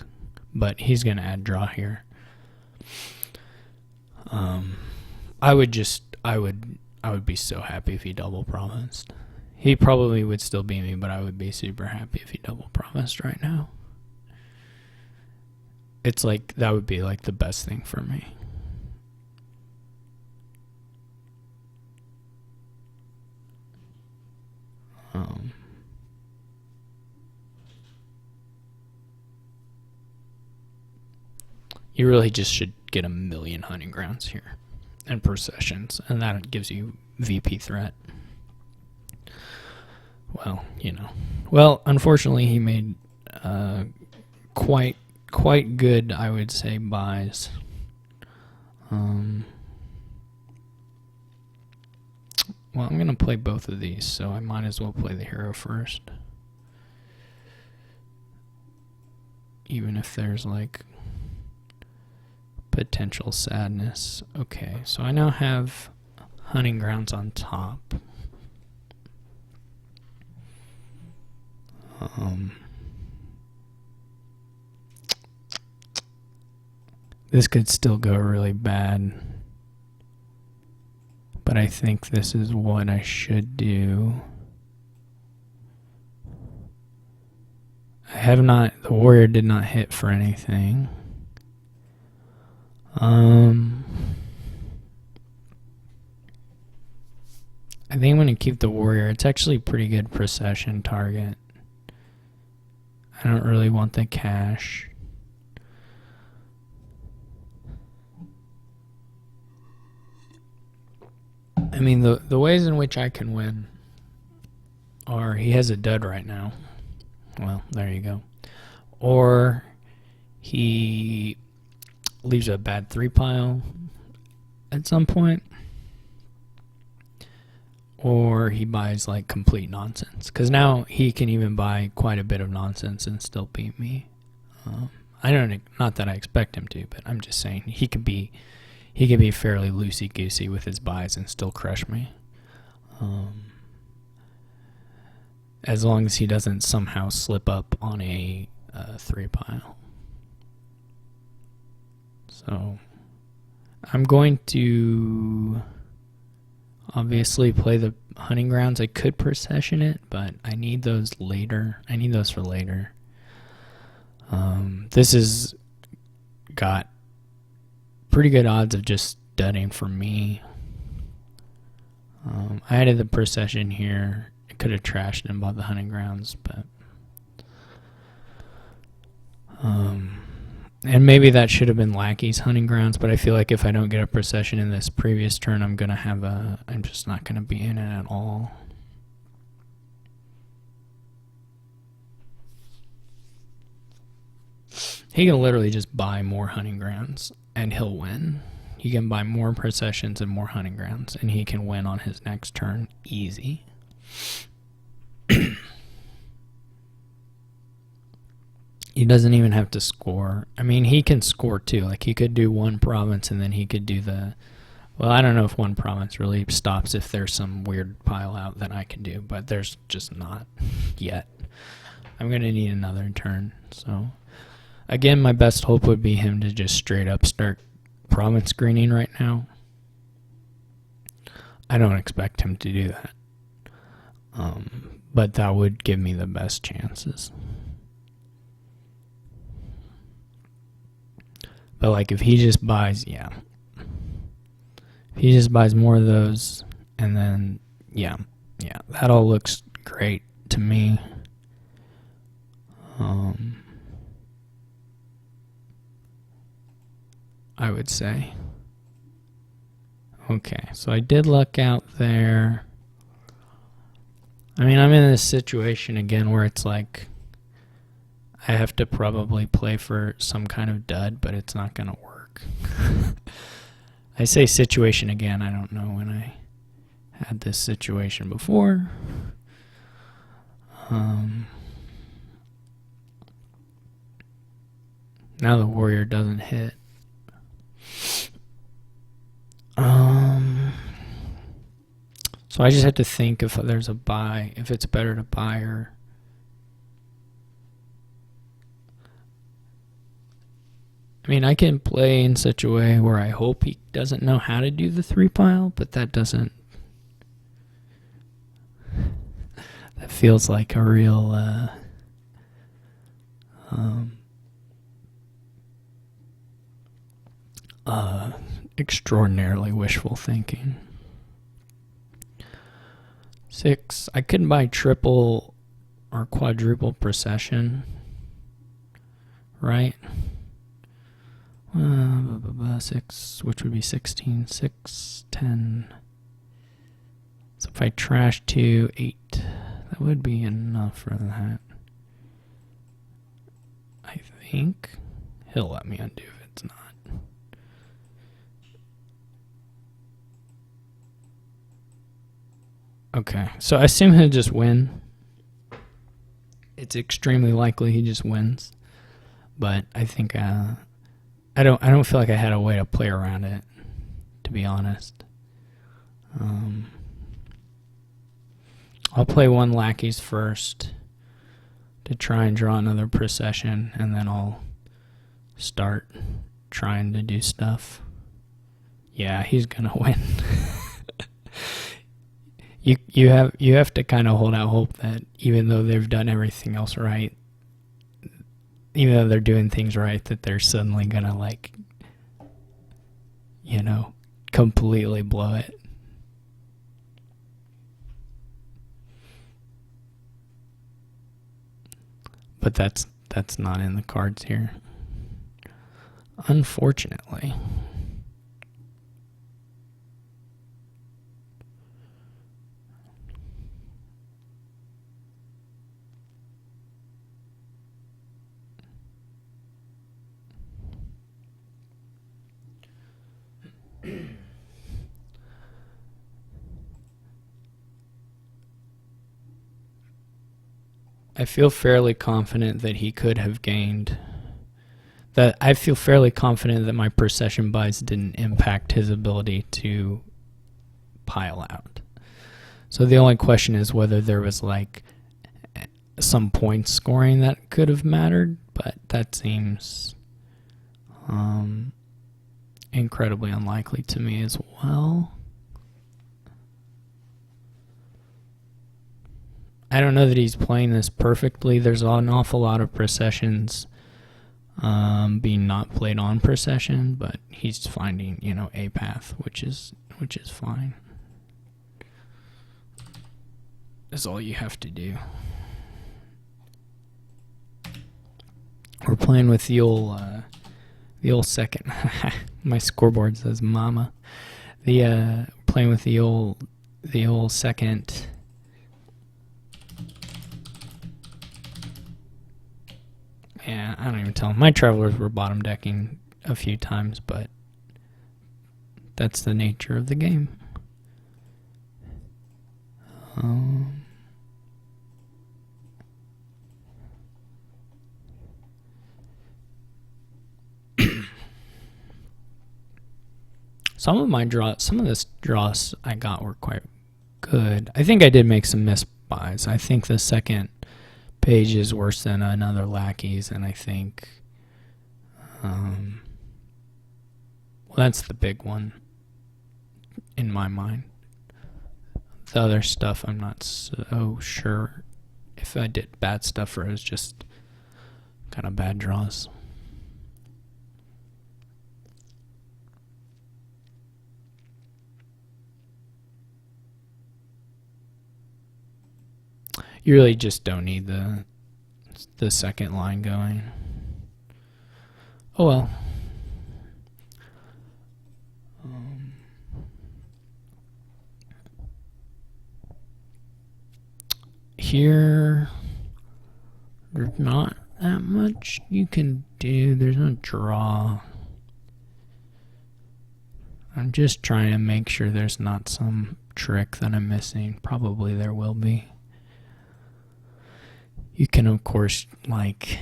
But he's gonna add draw here. I would be so happy if he double promised. He probably would still beat me, but I would be super happy if he double promised right now. It's like, that would be like the best thing for me. You really just should get 1,000,000 hunting grounds here and processions, and that gives you VP threat. Well, you know. Well, unfortunately, he made quite good, I would say, buys. Well, I'm going to play both of these, so I might as well play the hero first. Even if there's, like, potential sadness. Okay, so I now have hunting grounds on top. This could still go really bad, but I think this is what I should do. The warrior did not hit for anything. I think I'm going to keep the warrior. It's actually a pretty good procession target. I don't really want the cash. I mean, the ways in which I can win are, he has a dud right now. Well, there you go. Or he leaves a bad 3-pile at some point. Or he buys like complete nonsense. Because now he can even buy quite a bit of nonsense and still beat me. Not that I expect him to, but I'm just saying he could be fairly loosey-goosey with his buys and still crush me. As long as he doesn't somehow slip up on a 3-pile. So I'm going to obviously play the hunting grounds. I could procession it, but I need those later. I need those for later. This has got pretty good odds of just dudding for me. I added the procession here. I could have trashed and bought the hunting grounds, but and maybe that should have been Lackey's hunting grounds, but I feel like if I don't get a procession in this previous turn, I'm just not gonna be in it at all. He can literally just buy more hunting grounds and he'll win. He can buy more processions and more hunting grounds, and he can win on his next turn easy. He doesn't even have to score. I mean, he can score too. Like, he could do one province and then he could do well, I don't know if one province really stops if there's some weird pile out that I can do, but there's just not yet. I'm going to need another turn. So, again, my best hope would be him to just straight up start province screening right now. I don't expect him to do that. But that would give me the best chances. But like, if he just buys, if he just buys more of those, and then, that all looks great to me. I would say. Okay, so I did luck out there. I mean, I'm in this situation again where it's like I have to probably play for some kind of dud, but it's not going to work. I say situation again. I don't know when I had this situation before. Now the warrior doesn't hit. So I just have to think if there's a buy, if it's better to buy or... I mean, I can play in such a way where I hope he doesn't know how to do the 3 pile, but that doesn't... That feels like a real... extraordinarily wishful thinking. 6. I couldn't buy triple or quadruple procession, right? 6, which would be 16. 6, 10. So if I trash 2, 8, that would be enough for that. I think he'll let me undo if it's not. Okay, so I assume he'll just win. It's extremely likely he just wins, but I think I don't feel like I had a way to play around it, to be honest. I'll play 1 lackeys first to try and draw another procession, and then I'll start trying to do stuff. Yeah, he's gonna win. You have to kind of hold out hope that even though they've done everything else right, even though they're doing things right, that they're suddenly gonna, like, you know, completely blow it. But that's not in the cards here, unfortunately. I feel fairly confident that he could have gained. I feel fairly confident that my procession buys didn't impact his ability to pile out. So the only question is whether there was, like, some point scoring that could have mattered, but that seems incredibly unlikely to me as well. I don't know that he's playing this perfectly. There's an awful lot of processions being not played on procession, but he's finding, you know, a path, which is fine. That's all you have to do. We're playing with the old second. My scoreboard says "Mama." Playing with the old second. Yeah, I don't even tell them. My travelers were bottom decking a few times, but that's the nature of the game. Some of the draws I got were quite good. I think I did make some missed buys. I think the second page is worse than another lackeys, and I think well, that's the big one in my mind. The other stuff I'm not so sure if I did bad stuff or it was just kind of bad draws. You really just don't need the second line going. Oh well. Here, there's not that much you can do. There's no draw. I'm just trying to make sure there's not some trick that I'm missing. Probably there will be. You can, of course, like,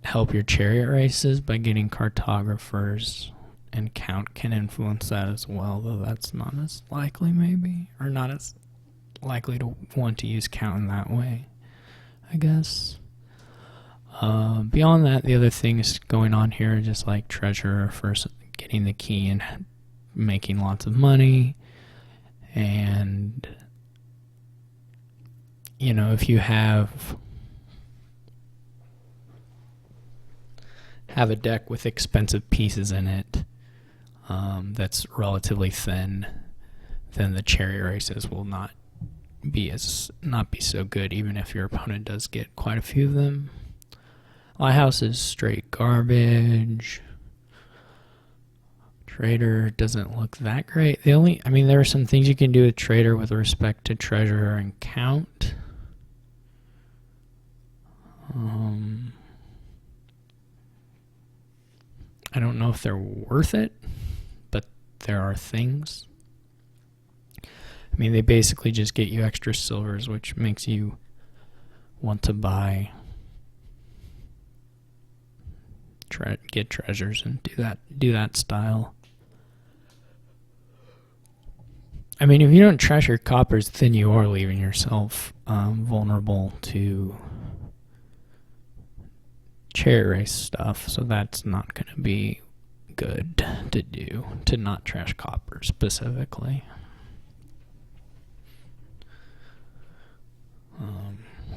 help your chariot races by getting cartographers and count can influence that as well, though that's not as likely maybe, or not as likely to want to use count in that way, I guess. Beyond that, the other things going on here are just like treasure for getting the key and making lots of money. And, you know, if you have a deck with expensive pieces in it that's relatively thin, then the cherry races will not be so good, even if your opponent does get quite a few of them. Lighthouse is straight garbage. Trader doesn't look that great. There are some things you can do with Trader with respect to treasure and count. I don't know if they're worth it, but there are things. I mean, they basically just get you extra silvers, which makes you want to buy, get treasures and do that style. I mean, if you don't treasure coppers, then you are leaving yourself vulnerable to cherry race stuff, so that's not going to be good to do, to not trash copper specifically.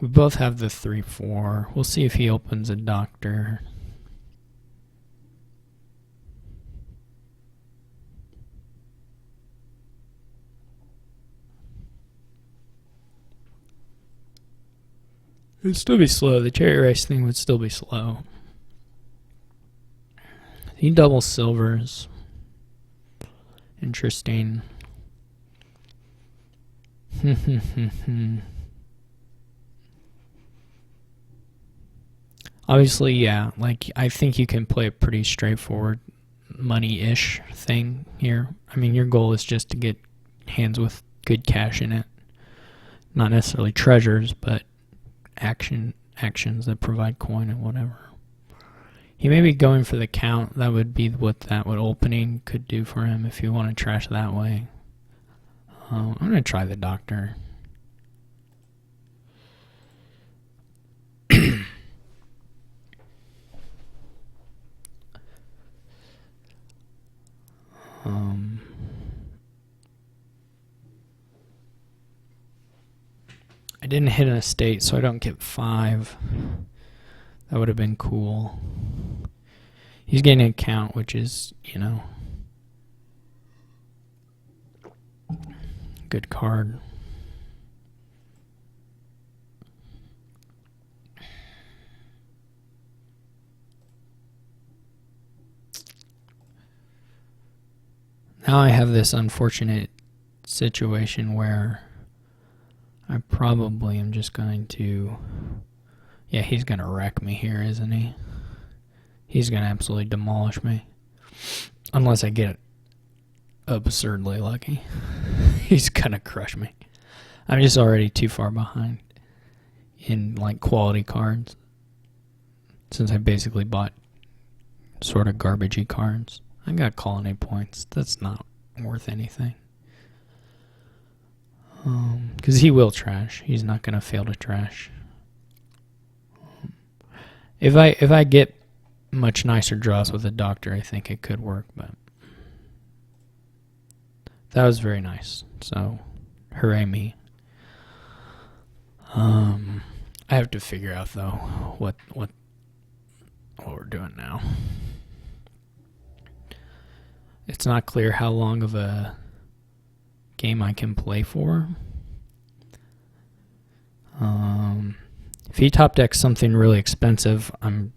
We both have the 3-4. We'll see if he opens a doctor. It would still be slow. The cherry race thing would still be slow. He doubles silvers. Interesting. Obviously, yeah, like I think you can play a pretty straightforward money-ish thing here. I mean, your goal is just to get hands with good cash in it. Not necessarily treasures, but actions that provide coin and whatever. He may be going for the count. That would be what opening could do for him if you want to trash that way. I'm going to try the doctor. I didn't hit an estate, so I don't get 5. That would have been cool. He's getting a count, which is, you know, good card. Now I have this unfortunate situation where I probably am just going to... Yeah, he's going to wreck me here, isn't he? He's going to absolutely demolish me. Unless I get absurdly lucky. He's going to crush me. I'm just already too far behind in, like, quality cards. Since I basically bought sort of garbagey cards. I got colony points. That's not worth anything. Because he will trash. He's not going to fail to trash. If I get much nicer draws with a doctor, I think it could work. But that was very nice. So, hooray me. I have to figure out though what we're doing now. It's not clear how long of a game I can play for. If he top decks something really expensive, I'm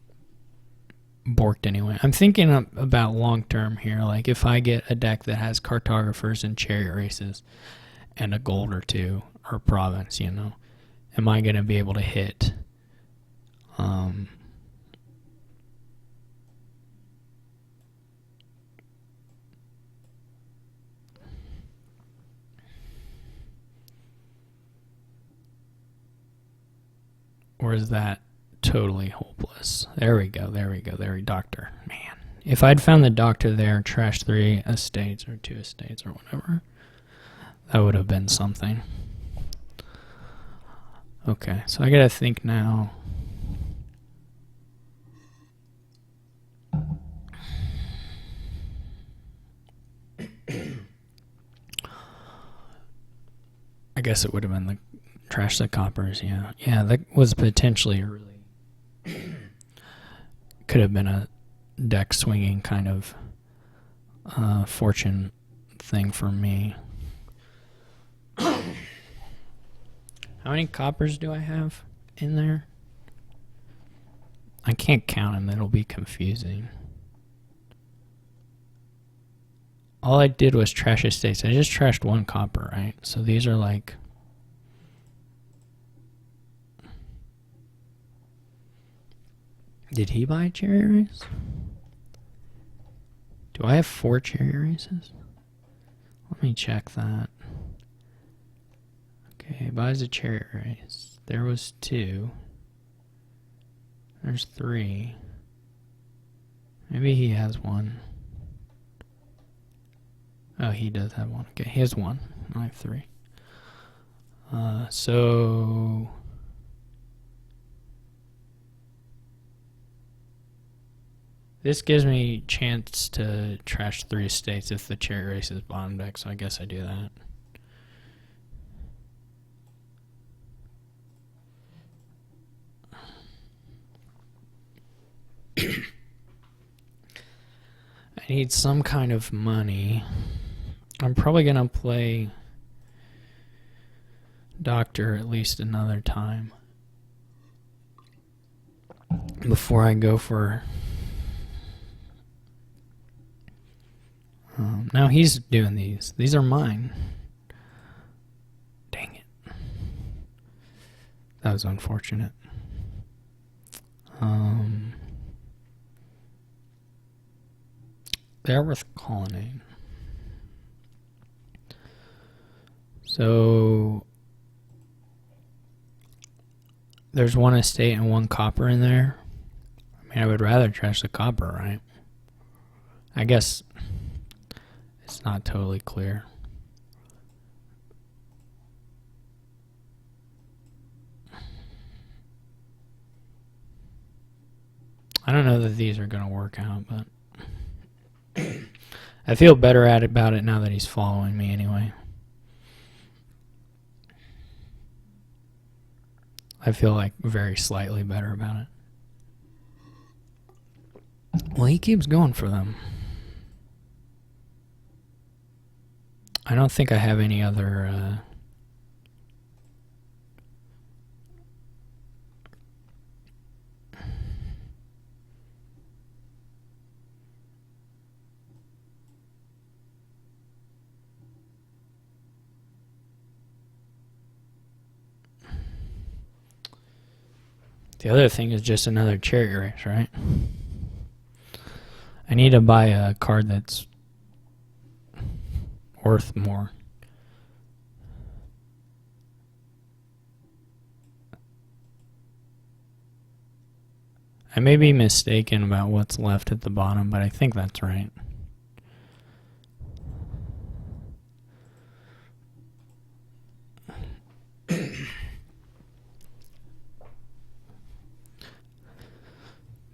borked anyway. I'm thinking about long term here. Like if I get a deck that has cartographers and chariot races and a gold or two or province, you know, am I going to be able to hit? Or is that totally hopeless? There we go. Doctor. Man, If I'd found the doctor there, trashed 3 estates or 2 estates or whatever, that would have been something. Okay, so I gotta think now. I guess it would have been the trash the coppers, yeah. Yeah, that was potentially a really could have been a deck swinging kind of fortune thing for me. How many coppers do I have in there? I can't count them. It'll be confusing. All I did was trash estates. I just trashed 1 copper, right? So these are like... Did he buy cherry race? Do I have 4 cherry races? Let me check that. Okay, he buys a cherry race. There was 2. There's 3. Maybe he has 1. Oh, he does have 1. Okay, he has 1. I have 3. So... This gives me chance to trash 3 estates if the cherry race is bottom deck, so I guess I do that. I need some kind of money. I'm probably going to play Doctor at least another time before I go for... now he's doing these. These are mine. Dang it. That was unfortunate. They're worth calling in. So there's 1 estate and 1 copper in there. I mean, I would rather trash the copper, right? I guess it's not totally clear. I don't know that these are going to work out, but I feel better about it now that he's following me anyway. I feel like very slightly better about it. Well, he keeps going for them. I don't think I have any other... The other thing is just another cherry race, right? I need to buy a card that's worth more. I may be mistaken about what's left at the bottom, but I think that's right.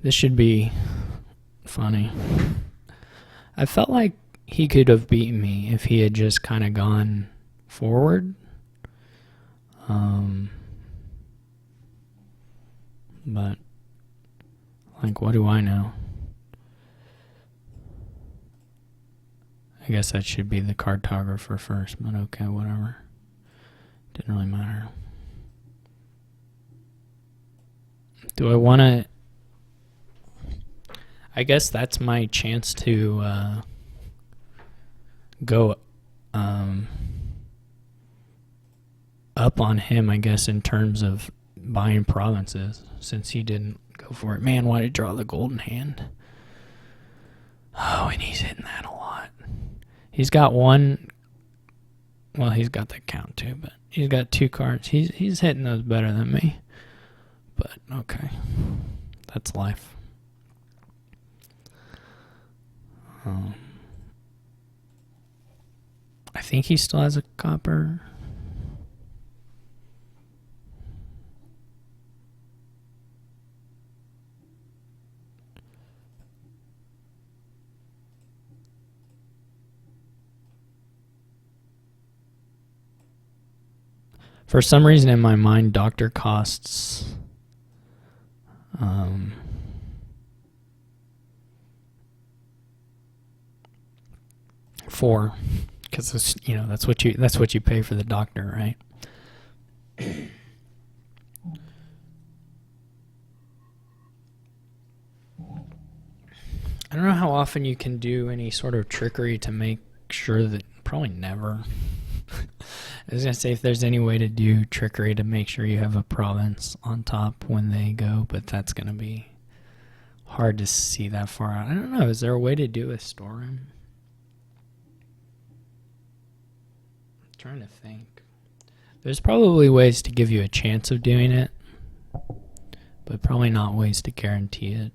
This should be funny. I felt like he could have beaten me if he had just kind of gone forward. But, like, what do I know? I guess that should be the cartographer first, but okay, whatever. Didn't really matter. Do I want to... I guess that's my chance to go up on him, I guess, in terms of buying provinces, since he didn't go for it. Man, why did he draw the golden hand? Oh, and he's hitting that a lot. He's got 1... Well, he's got the count too, but he's got 2 cards. He's hitting those better than me. But, okay. That's life. I think he still has a copper. For some reason in my mind, doctor costs 4, because that's what you pay for the doctor, right? I don't know how often you can do any sort of trickery to make sure that, probably never. I was going to say if there's any way to do trickery to make sure you have a province on top when they go, but that's going to be hard to see that far out. I don't know. Is there a way to do a storeroom? I'm trying to think. There's probably ways to give you a chance of doing it, but probably not ways to guarantee it.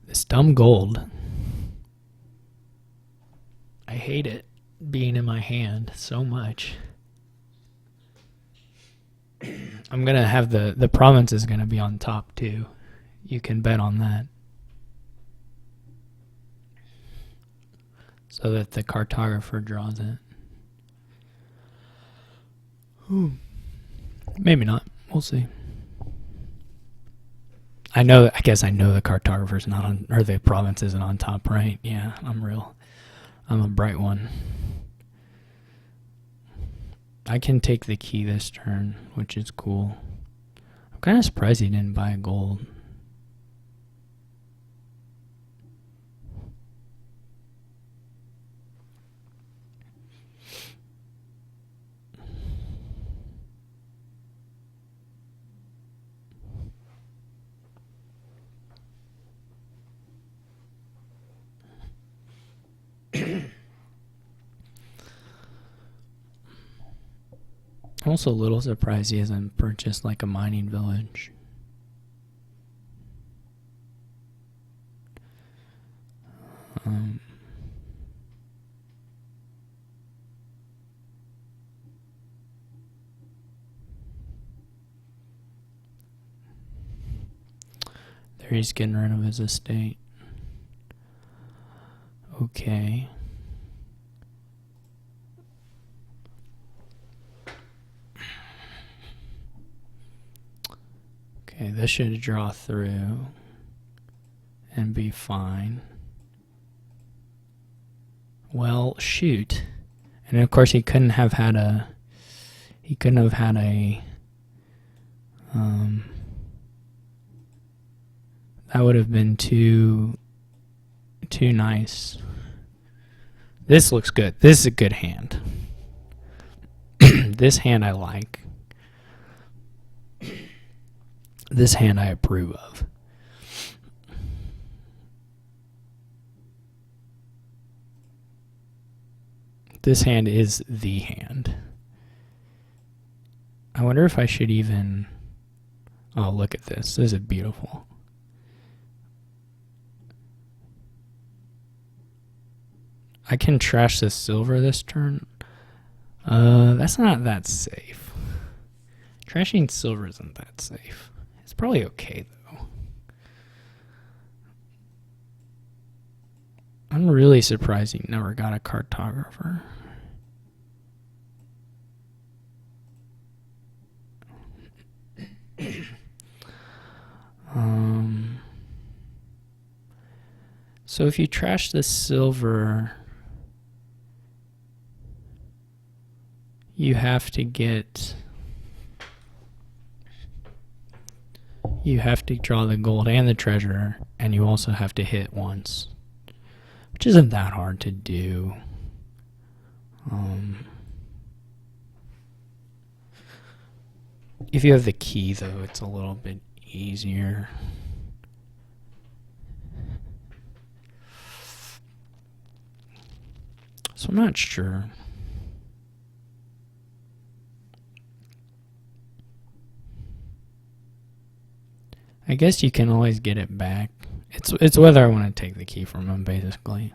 This dumb gold. I hate it being in my hand so much. I'm going to have the province is going to be on top too. You can bet on that. So that the cartographer draws it. Ooh. Maybe not. We'll see. I guess I know the cartographer's not on, or the province isn't on top, right? Yeah, I'm a bright one. I can take the key this turn, which is cool. I'm kind of surprised he didn't buy a gold. I'm also a little surprised he hasn't purchased like a mining village. There he's getting rid of his estate. Okay. Okay, this should draw through and be fine. Well, shoot. And of course he couldn't have had a that would have been too nice. This looks good. This is a good hand. This hand I like. This hand I approve of. This hand is the hand. I wonder if I should even... Oh, look at this. This is beautiful. I can trash this silver this turn. That's not that safe. Trashing silver isn't that safe. It's probably okay, though. I'm really surprised he never got a cartographer. So if you trash the silver, you have to draw the gold and the treasure, and you also have to hit once, which isn't that hard to do. If you have the key, though, it's a little bit easier. So I'm not sure. I guess you can always get it back. It's whether I want to take the key from him, basically.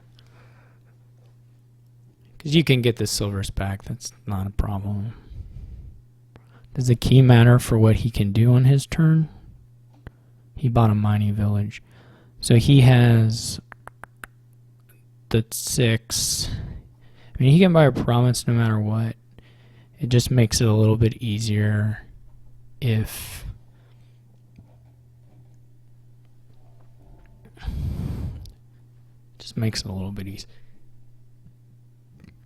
Because you can get the silvers back. That's not a problem. Does the key matter for what he can do on his turn? He bought a mining village. So he has the 6. I mean, he can buy a province no matter what. It just makes it a little bit easier if... Just makes it a little bit easy.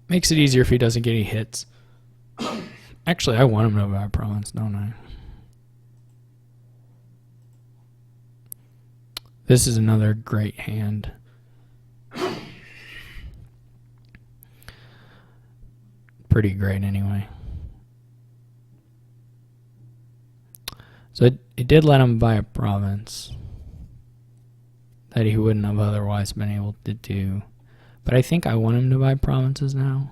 Makes it easier if he doesn't get any hits. Actually, I want him to buy a province, don't I? This is another great hand. Pretty great anyway. So it did let him buy a province that he wouldn't have otherwise been able to do. But I think I want him to buy provinces now.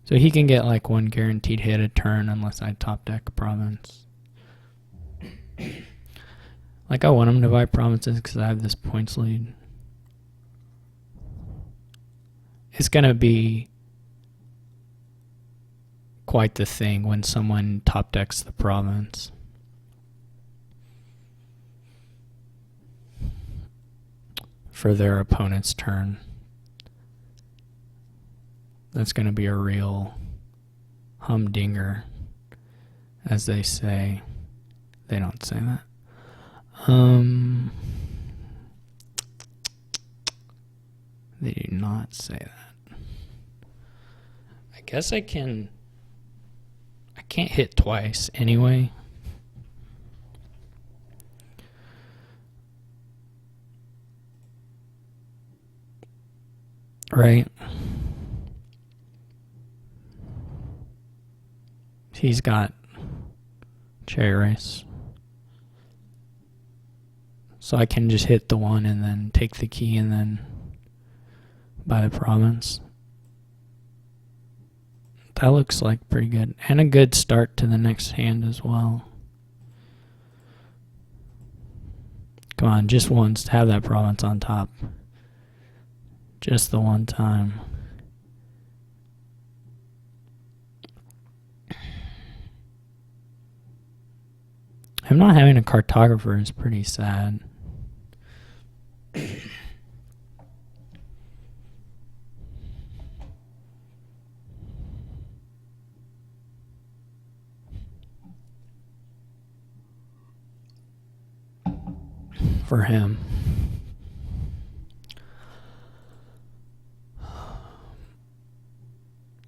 So he can get like one guaranteed hit a turn unless I top deck a province. Like I want him to buy provinces because I have this points lead. It's going to be quite the thing when someone top decks the province. For their opponent's turn. That's going to be a real humdinger, as they say. They don't say that. They do not say that. I guess I can't hit twice anyway. Right? He's got cherry rice. So I can just hit the one and then take the key and then buy the province. That looks like pretty good. And a good start to the next hand as well. Come on, just once. Have that province on top. Just the one time. Him not having a cartographer is pretty sad. For him.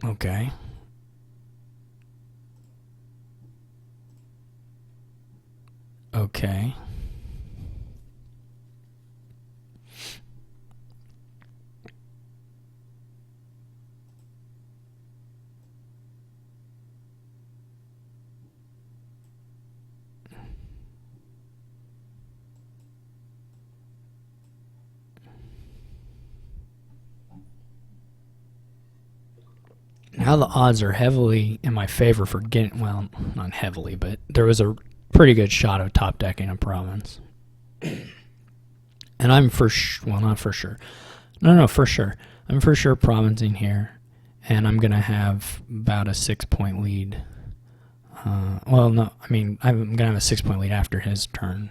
Okay. Okay. Now the odds are heavily in my favor for getting, well, not heavily, but there was a pretty good shot of top decking a province. And I'm for well, not for sure. No, for sure. I'm for sure provincing here, and I'm going to have about a 6-point lead. Well, no, I mean, I'm going to have a 6-point lead after his turn,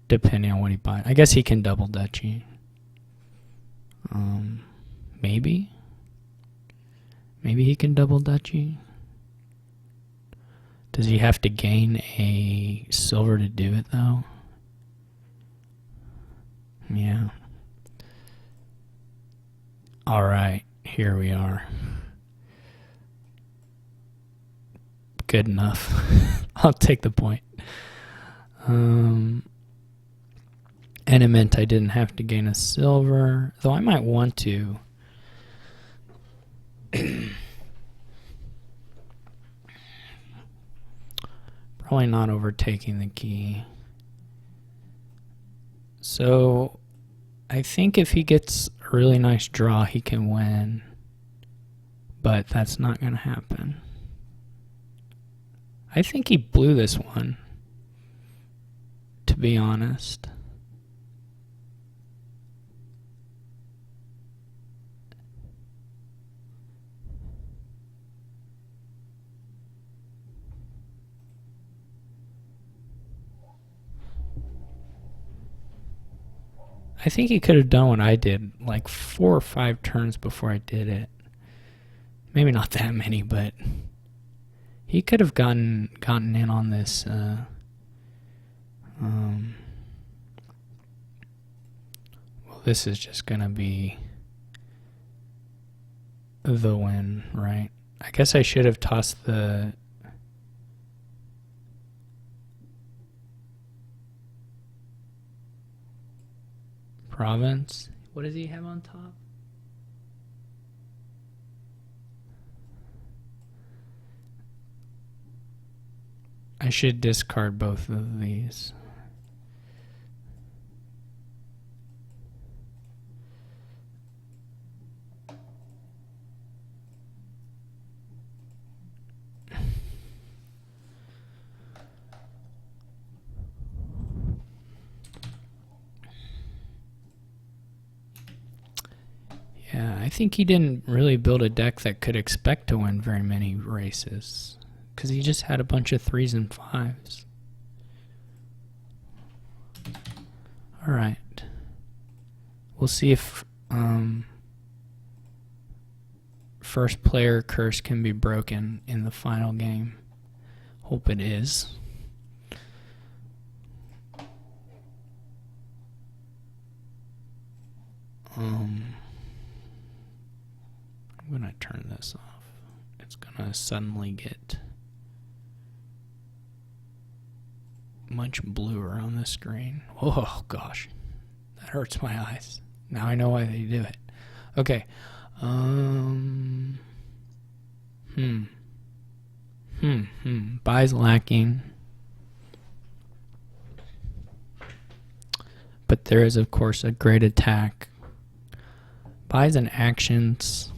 depending on what he buys. I guess he can double duchy. Maybe. Maybe he can double duchy. Does he have to gain a silver to do it, though? Yeah. All right, here we are. Good enough. I'll take the point. And it meant I didn't have to gain a silver, though I might want to. Probably not overtaking the key. So I think if he gets a really nice draw, he can win. But that's not going to happen. I think he blew this one, to be honest. I think he could have done what I did, like 4 or 5 turns before I did it. Maybe not that many, but he could have gotten in on this. Well, this is just gonna be the win, right? I guess I should have tossed the province. What does he have on top? I should discard both of these. Yeah, I think he didn't really build a deck that could expect to win very many races, because he just had a bunch of 3s and 5s. Alright. We'll see if first player curse can be broken in the final game. Hope it is. I'm gonna turn this off. It's gonna suddenly get much bluer on the screen. Oh gosh, that hurts my eyes. Now I know why they do it. Okay. Buys lacking. But there is, of course, a great attack. Buys and actions.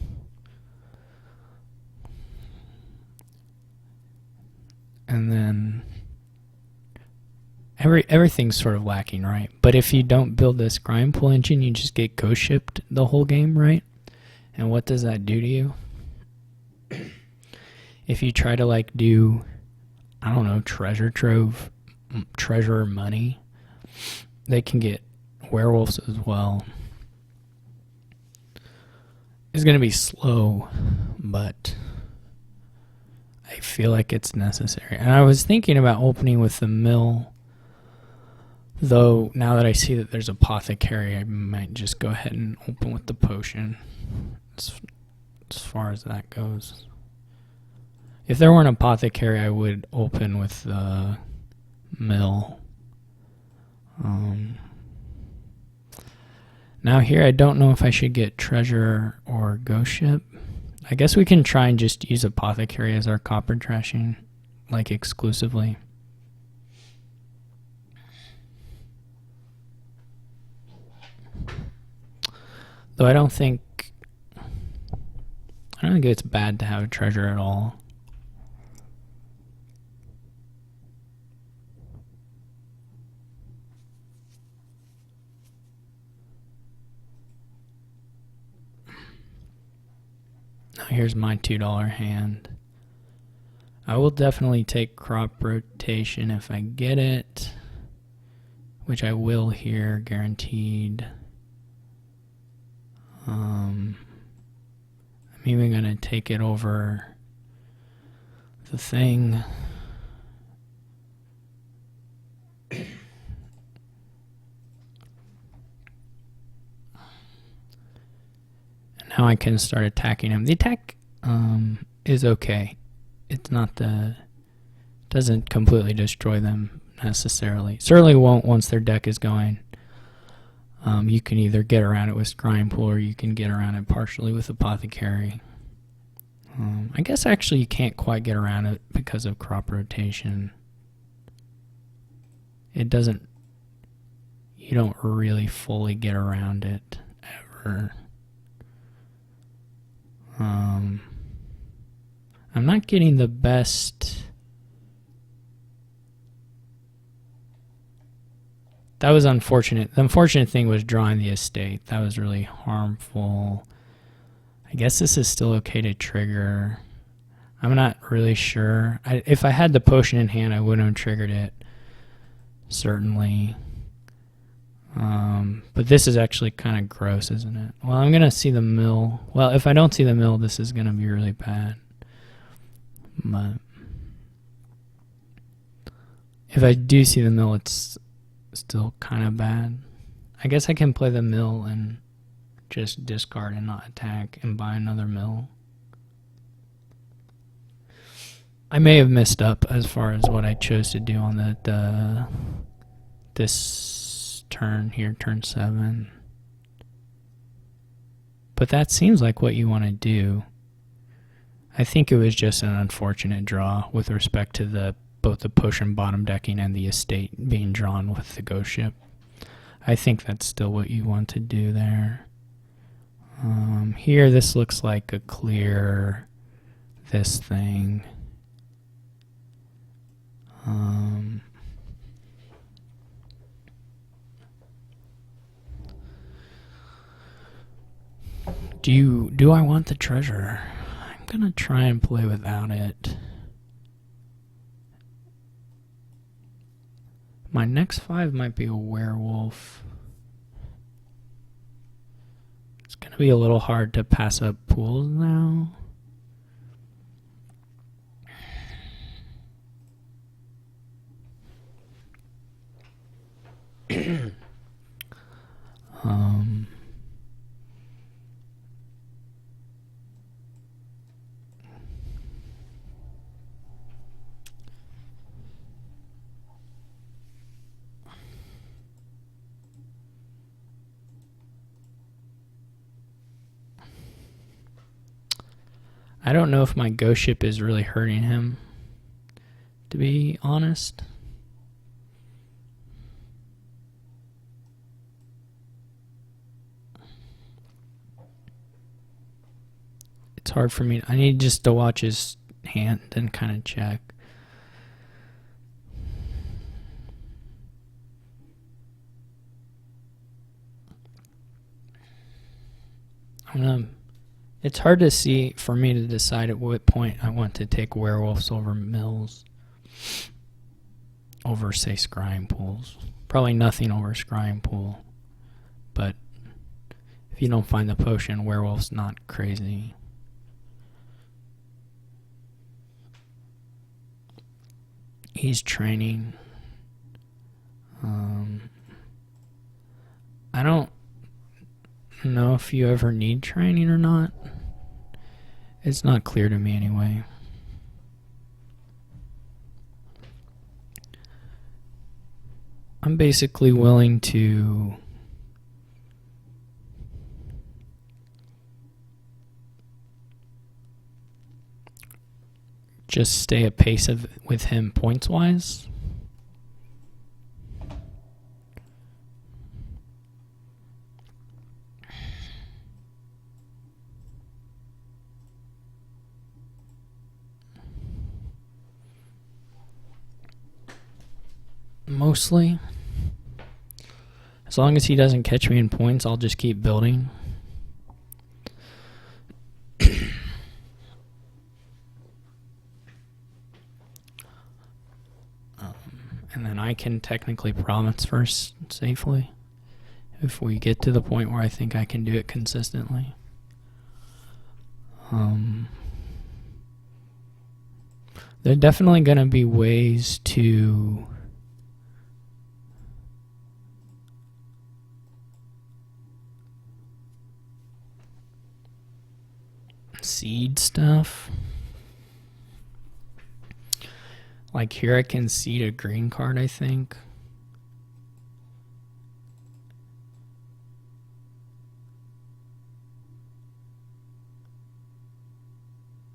And then everything's sort of lacking, right? But if you don't build this grind pool engine, you just get ghost shipped the whole game, right? And what does that do to you? If you try to like do, I don't know, treasure trove, treasure money, they can get werewolves as well. It's going to be slow, but I feel like it's necessary. And I was thinking about opening with the mill, though now that I see that there's apothecary, I might just go ahead and open with the potion as far as that goes. If there weren't apothecary, I would open with the mill. Now here, I don't know if I should get treasure or ghost ship. I guess we can try and just use apothecary as our copper trashing, like exclusively. Though I don't think it's bad to have a treasure at all. Now here's my $2 hand. I will definitely take crop rotation if I get it, which I will here, guaranteed. I'm even going to take it over the thing. And now I can start attacking him. The attack is okay. It's not doesn't completely destroy them necessarily. Certainly won't once their deck is going. You can either get around it with Scrying Pool or you can get around it partially with Apothecary. I guess actually you can't quite get around it because of crop rotation. It doesn't... you don't really fully get around it ever. I'm not getting the best. That was unfortunate. The unfortunate thing was drawing the estate. That was really harmful. I guess this is still okay to trigger. I'm not really sure. If I had the potion in hand, I wouldn't have triggered it. Certainly. But this is actually kind of gross, isn't it? Well, I'm going to see the mill. Well, if I don't see the mill, this is going to be really bad. But if I do see the mill, it's still kind of bad. I guess I can play the mill and just discard and not attack and buy another mill. I may have messed up as far as what I chose to do on this turn here, turn 7. But that seems like what you want to do. I think it was just an unfortunate draw with respect to both the potion bottom decking and the estate being drawn with the ghost ship. I think that's still what you want to do there. Here, this looks like a clear this thing. Do I want the treasure? I'm gonna try and play without it. My next 5 might be a werewolf. It's gonna be a little hard to pass up pools now. I don't know if my ghost ship is really hurting him, to be honest. It's hard for me. I need just to watch his hand and kind of check. It's hard to see for me to decide at what point I want to take werewolves over mills. Over, say, scrying pools. Probably nothing over scrying pool. But if you don't find the potion, werewolf's not crazy. He's training. I don't know if you ever need training or not. It's not clear to me anyway. I'm basically willing to just stay at pace with him points wise. Mostly. As long as he doesn't catch me in points, I'll just keep building. And then I can technically province first safely if we get to the point where I think I can do it consistently. There are definitely going to be ways to seed stuff. Like here I can seed a green card, I think.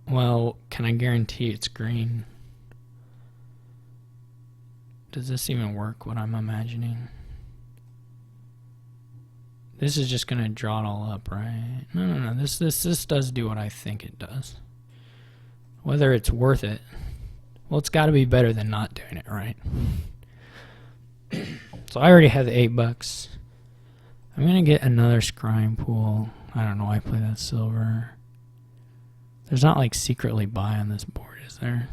Well, can I guarantee it's green? Does this even work, what I'm imagining? This is just gonna draw it all up, right? No. This does do what I think it does. Whether it's worth it, well, it's got to be better than not doing it, right? So I already have the $8. I'm gonna get another scrying pool. I don't know why I play that silver. There's not like secretly buy on this board, is there?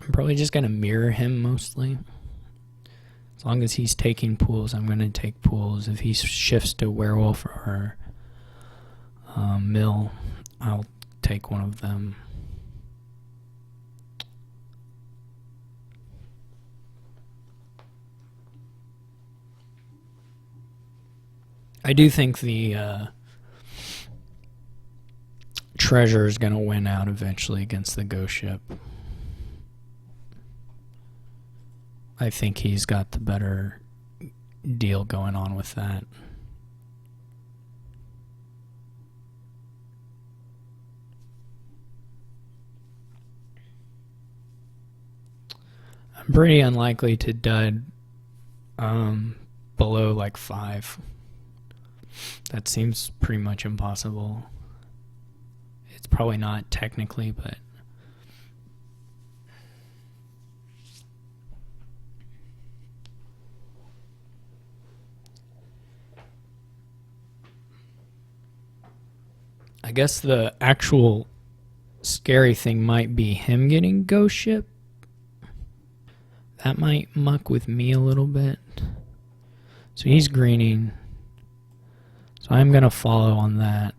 I'm probably just gonna mirror him mostly. As long as he's taking pools, I'm gonna take pools. If he shifts to werewolf or mill, I'll take one of them. I do think the treasure is gonna win out eventually against the ghost ship. I think he's got the better deal going on with that. I'm pretty unlikely to dud below like 5. That seems pretty much impossible. It's probably not technically, but I guess the actual scary thing might be him getting ghost ship. That might muck with me a little bit. So he's greening. So I'm going to follow on that.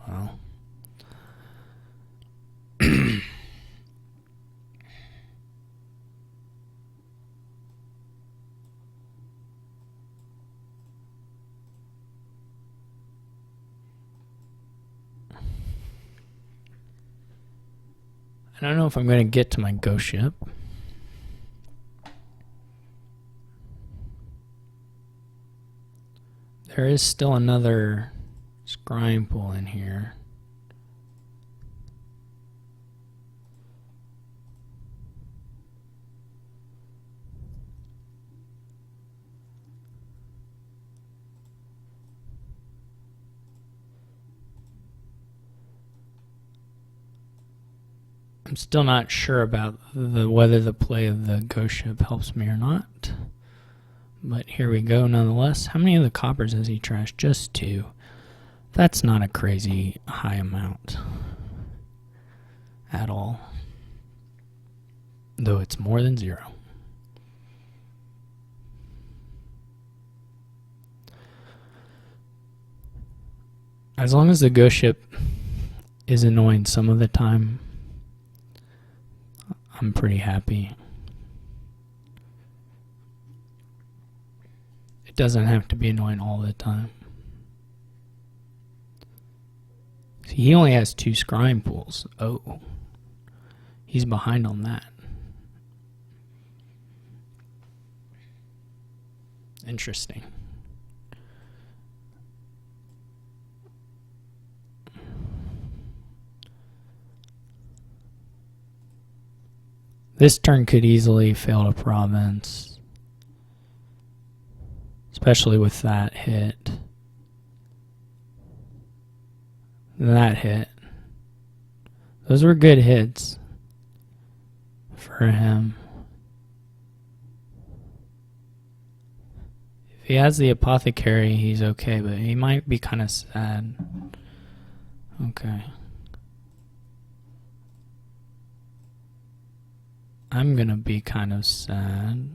Wow. I don't know if I'm going to get to my ghost ship. There is still another scrying pool in here. I'm still not sure about whether the play of the ghost ship helps me or not. But here we go nonetheless. How many of the coppers has he trashed? Just 2. That's not a crazy high amount at all. Though it's more than 0. As long as the ghost ship is annoying some of the time, I'm pretty happy. It doesn't have to be annoying all the time. See, he only has 2 scrying pools. Oh. He's behind on that. Interesting. This turn could easily fail to province, especially with that hit. That hit. Those were good hits for him. If he has the apothecary, he's okay, but he might be kind of sad. Okay. I'm gonna be kind of sad.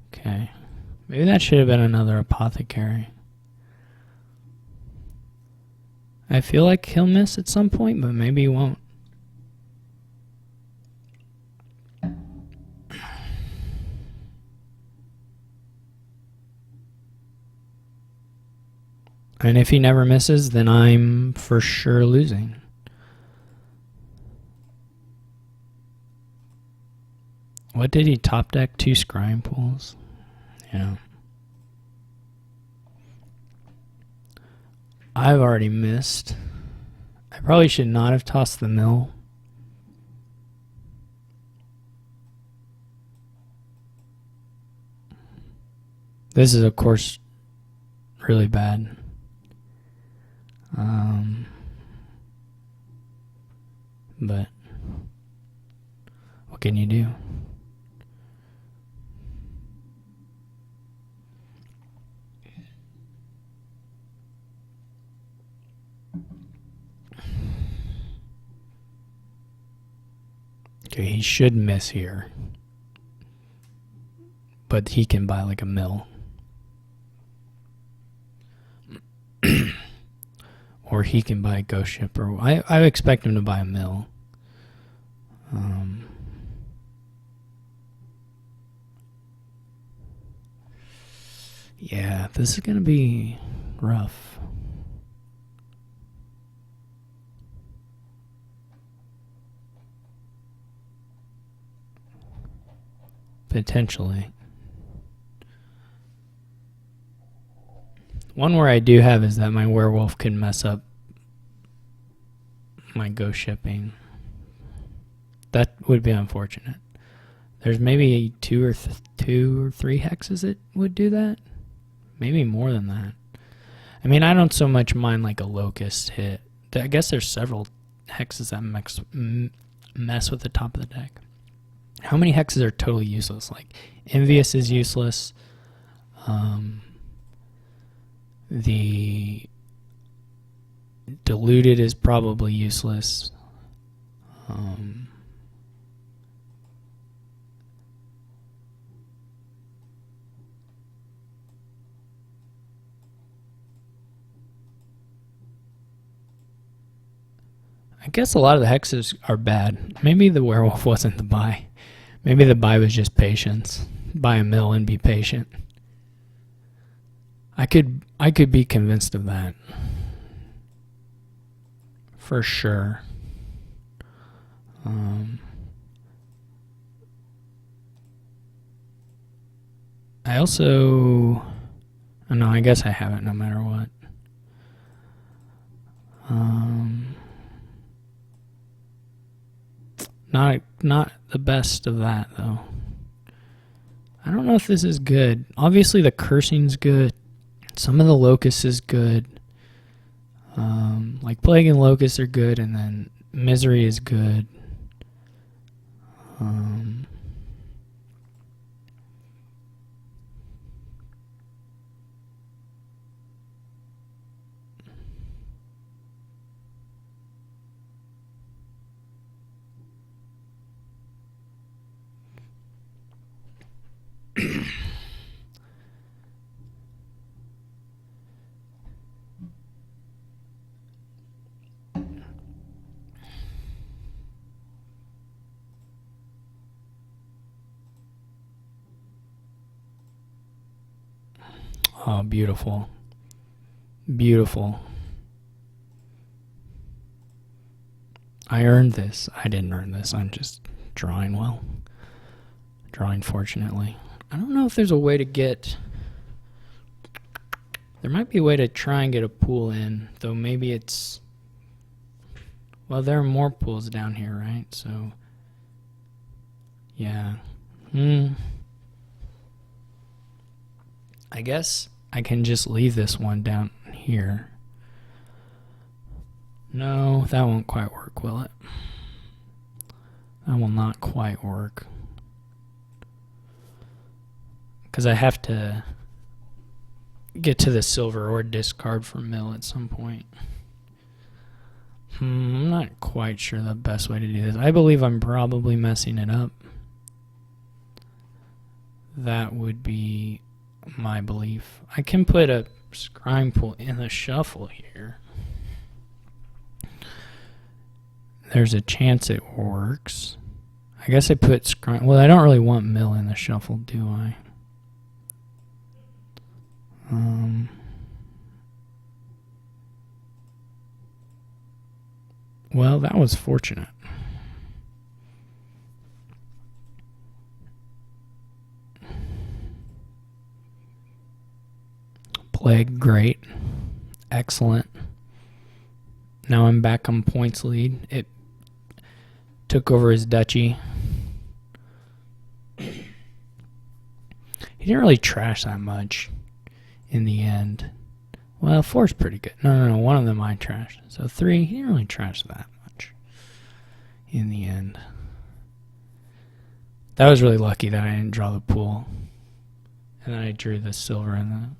Okay. Maybe that should have been another apothecary. I feel like he'll miss at some point, but maybe he won't. And if he never misses, then I'm for sure losing. What did he top deck? 2 scrying pools? Yeah. I've already missed. I probably should not have tossed the mill. This is, of course, really bad. But what can you do? Okay, he should miss here. But he can buy like a mill. Or he can buy a ghost ship. Or I expect him to buy a mill. Yeah, this is going to be rough. Potentially. One where I do have is that my werewolf can mess up my ghost shipping. That would be unfortunate. There's maybe 2 or 3 hexes that would do that. Maybe more than that. I mean, I don't so much mind like a locust hit. I guess there's several hexes that mess with the top of the deck. How many hexes are totally useless? Like, Envious is useless. The Diluted is probably useless. I guess a lot of the hexes are bad. Maybe the werewolf wasn't the buy. Maybe the buy was just patience. Buy a mill and be patient. I could be convinced of that. For sure. I also... Oh, no, I guess I haven't no matter what. Not the best of that, though. I don't know if this is good. Obviously, the cursing's good. Some of the locusts is good. Like Plague and Locust are good, and then Misery is good. Oh, beautiful. Beautiful. I earned this. I didn't earn this. I'm just drawing well. Drawing fortunately. I don't know if there's a way to get... There might be a way to try and get a pool in, though maybe it's... Well, there are more pools down here, right? So, yeah. I guess I can just leave this one down here. No, that won't quite work, will it? That will not quite work. Because I have to get to the silver or discard for mill at some point. I'm not quite sure the best way to do this. I believe I'm probably messing it up. That would be my belief. I can put a scrying pool in the shuffle here. There's a chance it works. I guess I put scrying... Well, I don't really want mill in the shuffle, do I? Well, that was fortunate. Plague, great. Excellent. Now I'm back on points lead. It took over his duchy. He didn't really trash that much in the end. Well, 4's pretty good. No. One of them I trashed. So 3, he didn't really trash that much in the end. That was really lucky that I didn't draw the pool. And then I drew the silver in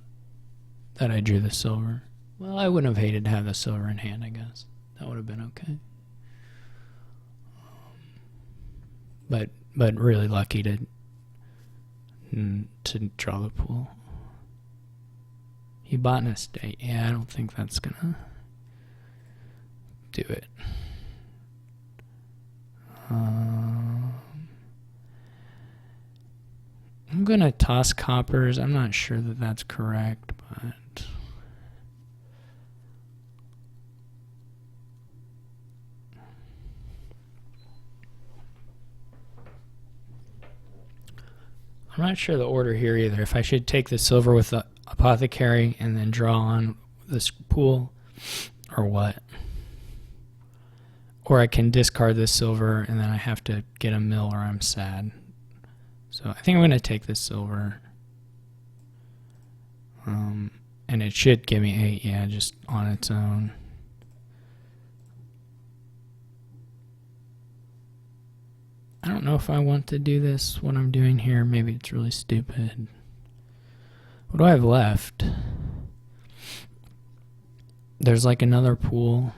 I drew the silver. Well, I wouldn't have hated to have the silver in hand, I guess. That would have been okay. But really lucky to draw the pool. He bought an estate. Yeah, I don't think that's gonna do it. I'm gonna toss coppers. I'm not sure that that's correct, but I'm not sure the order here either. If I should take the silver with the apothecary and then draw on this pool, or what. Or I can discard this silver and then I have to get a mill or I'm sad. So I think I'm going to take this silver. And it should give me 8, yeah, just on its own. I don't know if I want to do this, what I'm doing here. Maybe it's really stupid. What do I have left? There's like another pool.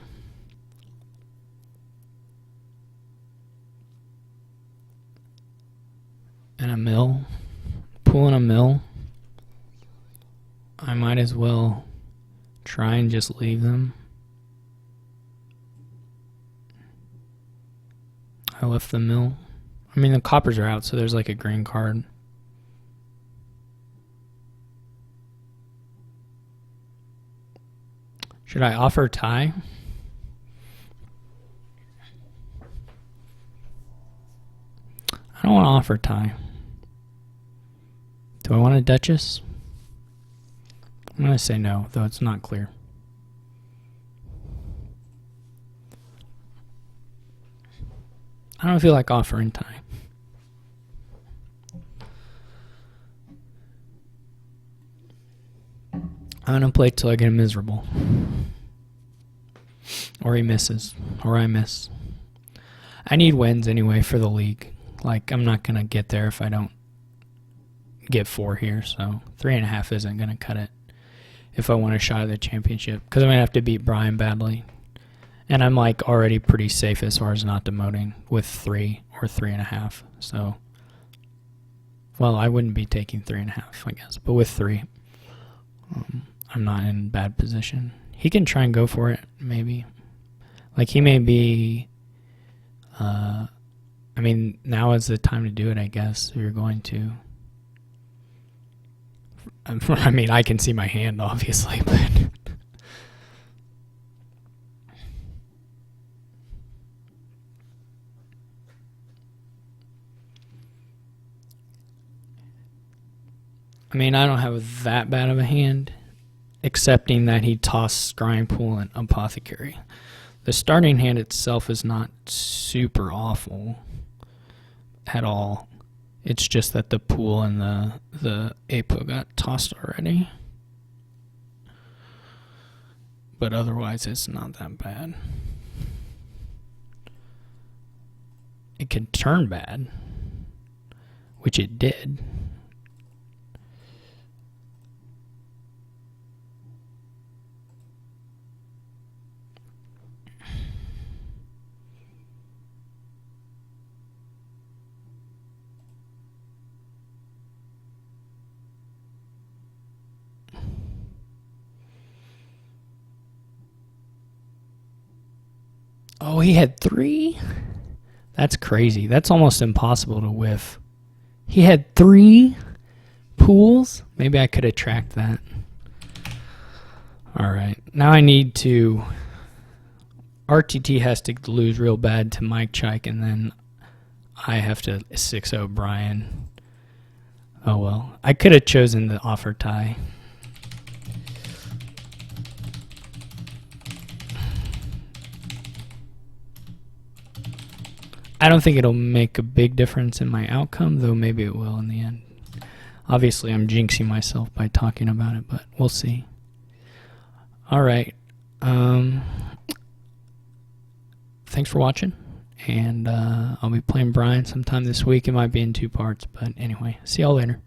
And a mill. Pool and a mill. I might as well try and just leave them. I left the mill. I mean, the coppers are out, so there's like a green card. Should I offer tie? I don't want to offer tie. Do I want a duchess? I'm going to say no, though it's not clear. I don't feel like offering tie. I'm going to play till I get him miserable. Or he misses. Or I miss. I need wins anyway for the league. Like, I'm not going to get there if I don't get 4 here. So 3.5 isn't going to cut it if I want a shot at the championship. Because I'm going to have to beat Brian badly. And I'm like already pretty safe as far as not demoting with 3 or 3.5. So, well, I wouldn't be taking 3.5, I guess. But with 3, I'm not in bad position. He can try and go for it, maybe. Like, he may be... I mean, now is the time to do it, I guess, if you're going to. I mean, I can see my hand, obviously, but... I mean, I don't have that bad of a hand, excepting that he tossed Scrying Pool and Apothecary. The starting hand itself is not super awful at all. It's just that the pool and the Apo got tossed already. But otherwise, it's not that bad. It could turn bad, which it did. Oh, he had 3? That's crazy. That's almost impossible to whiff. He had 3 pools? Maybe I could have tracked that. Alright. Now I need to RTT has to lose real bad to Mike Chike, and then I have to 6-0 Brian. Oh well. I could have chosen the offer tie. I don't think it'll make a big difference in my outcome, though maybe it will in the end. Obviously, I'm jinxing myself by talking about it, but we'll see. All right. Thanks for watching, and I'll be playing Brian sometime this week. It might be in 2 parts, but anyway, see y'all later.